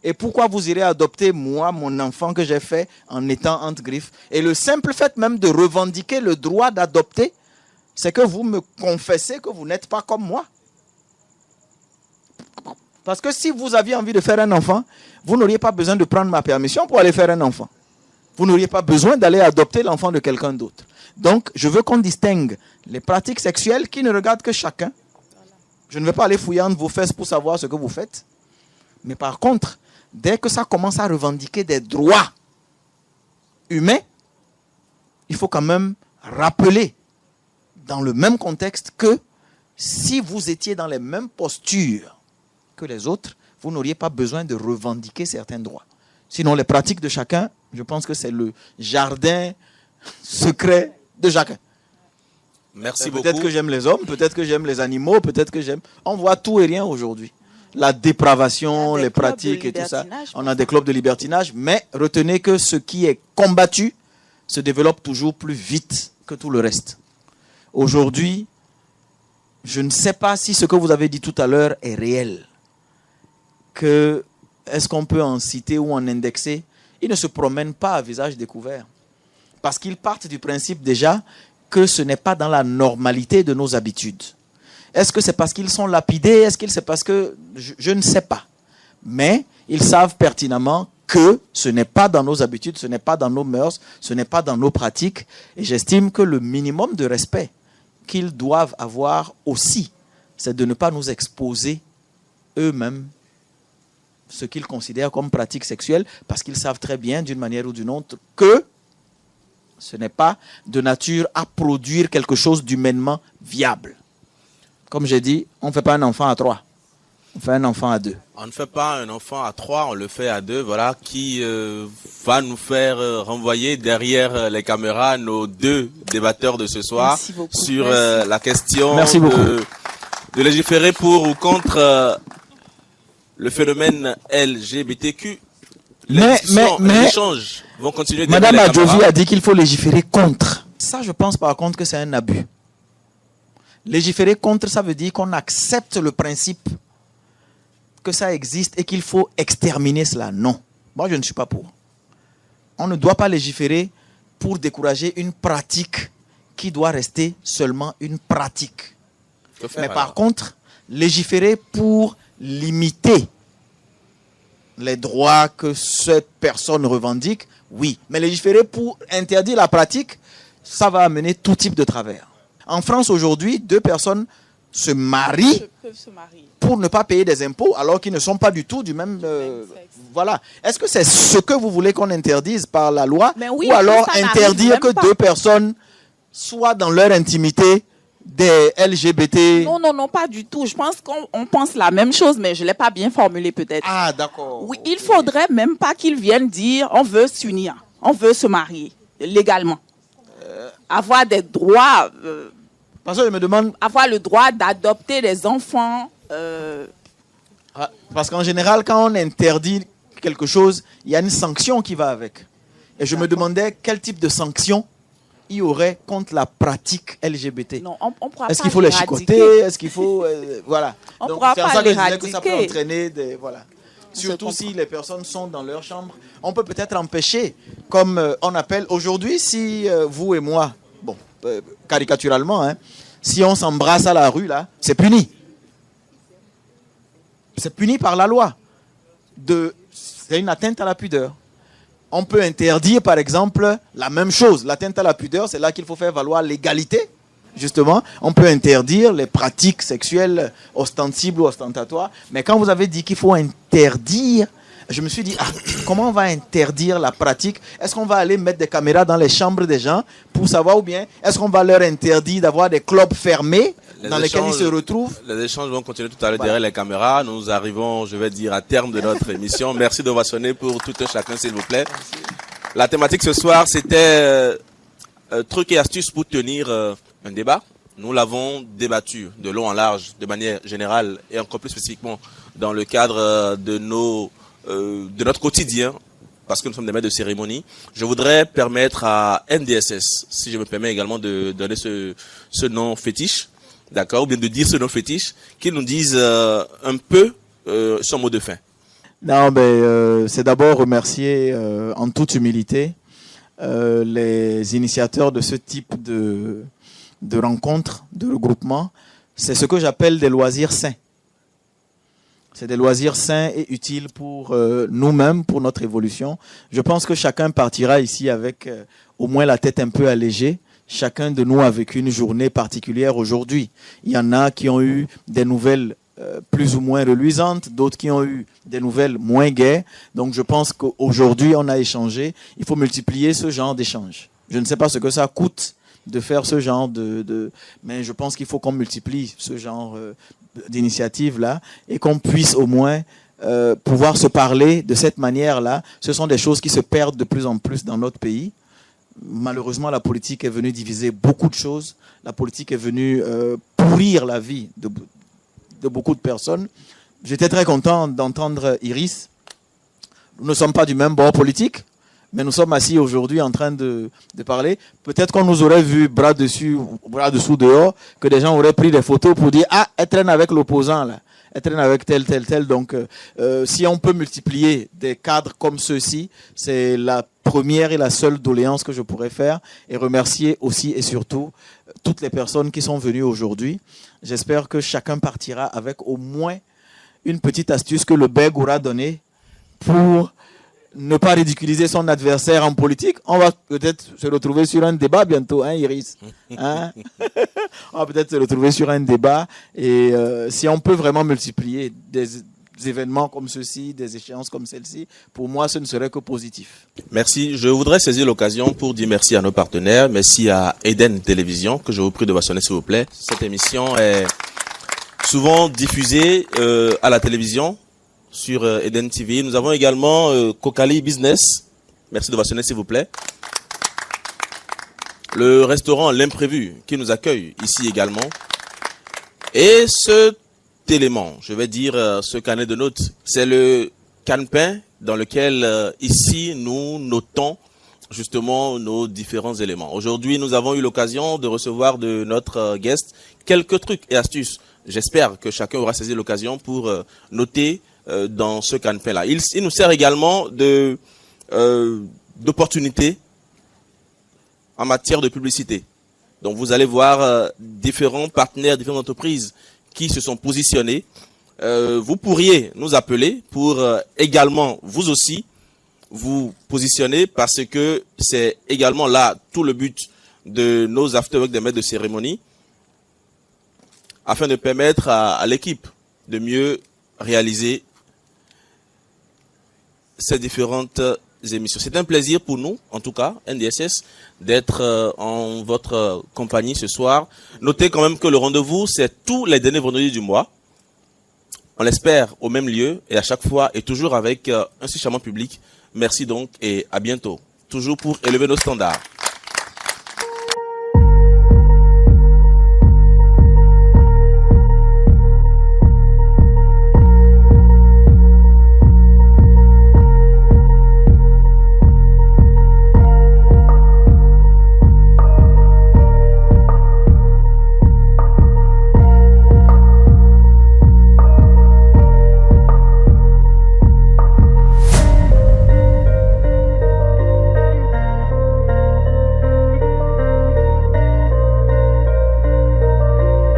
Et pourquoi vous irez adopter, moi, mon enfant que j'ai fait en étant entre griffes? Et le simple fait même de revendiquer le droit d'adopter, c'est que vous me confessez que vous n'êtes pas comme moi. Parce que si vous aviez envie de faire un enfant, vous n'auriez pas besoin de prendre ma permission pour aller faire un enfant. Vous n'auriez pas besoin d'aller adopter l'enfant de quelqu'un d'autre. Donc, je veux qu'on distingue les pratiques sexuelles qui ne regardent que chacun. Je ne vais pas aller fouiller entre vos fesses pour savoir ce que vous faites. Mais par contre, dès que ça commence à revendiquer des droits humains, il faut quand même rappeler dans le même contexte que si vous étiez dans les mêmes postures que les autres, vous n'auriez pas besoin de revendiquer certains droits. Sinon, les pratiques de chacun, je pense que c'est le jardin secret de chacun. Merci beaucoup. Peut-être que j'aime les hommes, peut-être que j'aime les animaux, peut-être que j'aime... On voit tout et rien aujourd'hui. La dépravation, les pratiques et tout ça. On a des clubs de libertinage, mais retenez que ce qui est combattu se développe toujours plus vite que tout le reste. Aujourd'hui, je ne sais pas si ce que vous avez dit tout à l'heure est réel. Est-ce qu'on peut en citer ou en indexer? Ils ne se promènent pas à visage découvert. Parce qu'ils partent du principe déjà que ce n'est pas dans la normalité de nos habitudes. Est-ce que c'est parce qu'ils sont lapidés? Est-ce que c'est parce que... Je ne sais pas. Mais ils savent pertinemment que ce n'est pas dans nos habitudes, ce n'est pas dans nos mœurs, ce n'est pas dans nos pratiques. Et j'estime que le minimum de respect qu'ils doivent avoir aussi, c'est de ne pas nous exposer eux-mêmes ce qu'ils considèrent comme pratique sexuelle, parce qu'ils savent très bien, d'une manière ou d'une autre, que ce n'est pas de nature à produire quelque chose d'humainement viable. Comme j'ai dit, on ne fait pas un enfant à 3, on fait un enfant à 2. On ne fait pas un enfant à 3, on le fait à 2, voilà, qui va nous faire renvoyer derrière les caméras nos 2 débatteurs de ce soir sur la question de légiférer pour ou contre le phénomène LGBTQ+. les échanges vont continuer. Madame Adjovi a dit qu'il faut légiférer contre. Ça, je pense par contre que c'est un abus. Légiférer contre, ça veut dire qu'on accepte le principe que ça existe et qu'il faut exterminer cela. Non. Moi, je ne suis pas pour. On ne doit pas légiférer pour décourager une pratique qui doit rester seulement une pratique. Mais par contre, légiférer pour limiter les droits que cette personne revendique, oui. Mais légiférer pour interdire la pratique, ça va amener tout type de travers. En France, aujourd'hui, 2 personnes se marient pour ne pas payer des impôts alors qu'ils ne sont pas du tout du même... voilà. Est-ce que c'est ce que vous voulez qu'on interdise par la loi ou alors interdire que 2 personnes soient dans leur intimité des LGBT? Non, pas du tout. Je pense qu'on pense la même chose, mais je ne l'ai pas bien formulé peut-être. Ah, d'accord. Oui, il faudrait même pas qu'ils viennent dire on veut s'unir, on veut se marier légalement. Avoir des droits... Parce que je me demande... Avoir le droit d'adopter des enfants... Parce qu'en général, quand on interdit quelque chose, il y a une sanction qui va avec. Et je me demandais quel type de sanction il y aurait contre la pratique LGBT. Non, on pourra Est-ce qu'il faut les chicoter? Est-ce qu'il faut... voilà. On donc, pourra c'est pas ça que je disais l'éradiquer. que ça peut entraîner des... Voilà. Surtout si les personnes sont dans leur chambre. On peut peut-être empêcher, comme on appelle aujourd'hui, si vous et moi, bon, caricaturalement, hein, si on s'embrasse à la rue, là, c'est puni. C'est puni par la loi. C'est une atteinte à la pudeur. On peut interdire, par exemple, la même chose. L'atteinte à la pudeur, c'est là qu'il faut faire valoir l'égalité. Justement, on peut interdire les pratiques sexuelles ostensibles ou ostentatoires. Mais quand vous avez dit qu'il faut interdire, je me suis dit, comment on va interdire la pratique? Est-ce qu'on va aller mettre des caméras dans les chambres des gens pour savoir, ou bien est-ce qu'on va leur interdire d'avoir des clubs fermés dans lesquels ils se retrouvent? Les échanges vont continuer tout à l'heure derrière les caméras. Nous arrivons, je vais dire, à terme de notre émission. Merci d'ovationner pour tout un chacun, s'il vous plaît. La thématique ce soir, c'était trucs et astuces pour tenir un débat. Nous l'avons débattu de long en large, de manière générale et encore plus spécifiquement dans le cadre de notre quotidien, parce que nous sommes des maîtres de cérémonie. Je voudrais permettre à NDSS, si je me permets également de donner ce nom fétiche, d'accord, ou bien de dire ce nom fétiche, qu'ils nous disent un peu son mot de fin. Non, c'est d'abord remercier en toute humilité les initiateurs de ce type de rencontres, de regroupements. C'est ce que j'appelle des loisirs sains. C'est des loisirs sains et utiles pour nous-mêmes, pour notre évolution. Je pense que chacun partira ici avec au moins la tête un peu allégée. Chacun de nous a vécu une journée particulière aujourd'hui. Il y en a qui ont eu des nouvelles plus ou moins reluisantes, d'autres qui ont eu des nouvelles moins gaies. Donc je pense qu'aujourd'hui, on a échangé. Il faut multiplier ce genre d'échange. Je ne sais pas ce que ça coûte de faire ce genre mais je pense qu'il faut qu'on multiplie ce genre d'initiative-là et qu'on puisse au moins pouvoir se parler de cette manière-là. Ce sont des choses qui se perdent de plus en plus dans notre pays. Malheureusement, la politique est venue diviser beaucoup de choses. La politique est venue pourrir la vie de beaucoup de personnes. J'étais très content d'entendre Iris. Nous ne sommes pas du même bord politique, mais nous sommes assis aujourd'hui en train de parler. Peut-être qu'on nous aurait vu bras dessus, bras dessous dehors, que des gens auraient pris des photos pour dire « Ah, elle traîne avec l'opposant, là. Elle traîne avec tel. » Donc, si on peut multiplier des cadres comme ceux-ci, c'est la première et la seule doléance que je pourrais faire. Et remercier aussi et surtout toutes les personnes qui sont venues aujourd'hui. J'espère que chacun partira avec au moins une petite astuce que le bègue aura donnée pour ne pas ridiculiser son adversaire en politique. On va peut-être se retrouver sur un débat bientôt, hein, Iris, hein? On va peut-être se retrouver sur un débat. Et si on peut vraiment multiplier des événements comme ceux-ci, des échéances comme celle-ci, pour moi, ce ne serait que positif. Merci. Je voudrais saisir l'occasion pour dire merci à nos partenaires. Merci à Eden Télévision, que je vous prie de vassonner, s'il vous plaît. Cette émission est souvent diffusée à la télévision, sur Eden TV. Nous avons également Kokali Business. Merci de vassonner, s'il vous plaît. Le restaurant L'Imprévu, qui nous accueille ici également. Et ce élément, je vais dire ce carnet de notes, c'est le calepin dans lequel ici nous notons justement nos différents éléments. Aujourd'hui, nous avons eu l'occasion de recevoir de notre guest quelques trucs et astuces. J'espère que chacun aura saisi l'occasion pour noter dans ce calepin-là. Il nous sert également d'opportunité en matière de publicité. Donc vous allez voir différents partenaires, différentes entreprises qui se sont positionnés. Vous pourriez nous appeler pour également vous aussi vous positionner, parce que c'est également là tout le but de nos afterwork des maîtres de cérémonie, afin de permettre à l'équipe de mieux réaliser ces différentes émissions. C'est un plaisir pour nous, en tout cas, NDSS, d'être en votre compagnie ce soir. Notez quand même que le rendez-vous, c'est tous les derniers vendredis du mois. On l'espère au même lieu et à chaque fois et toujours avec un si charmant public. Merci donc et à bientôt. Toujours pour élever nos standards.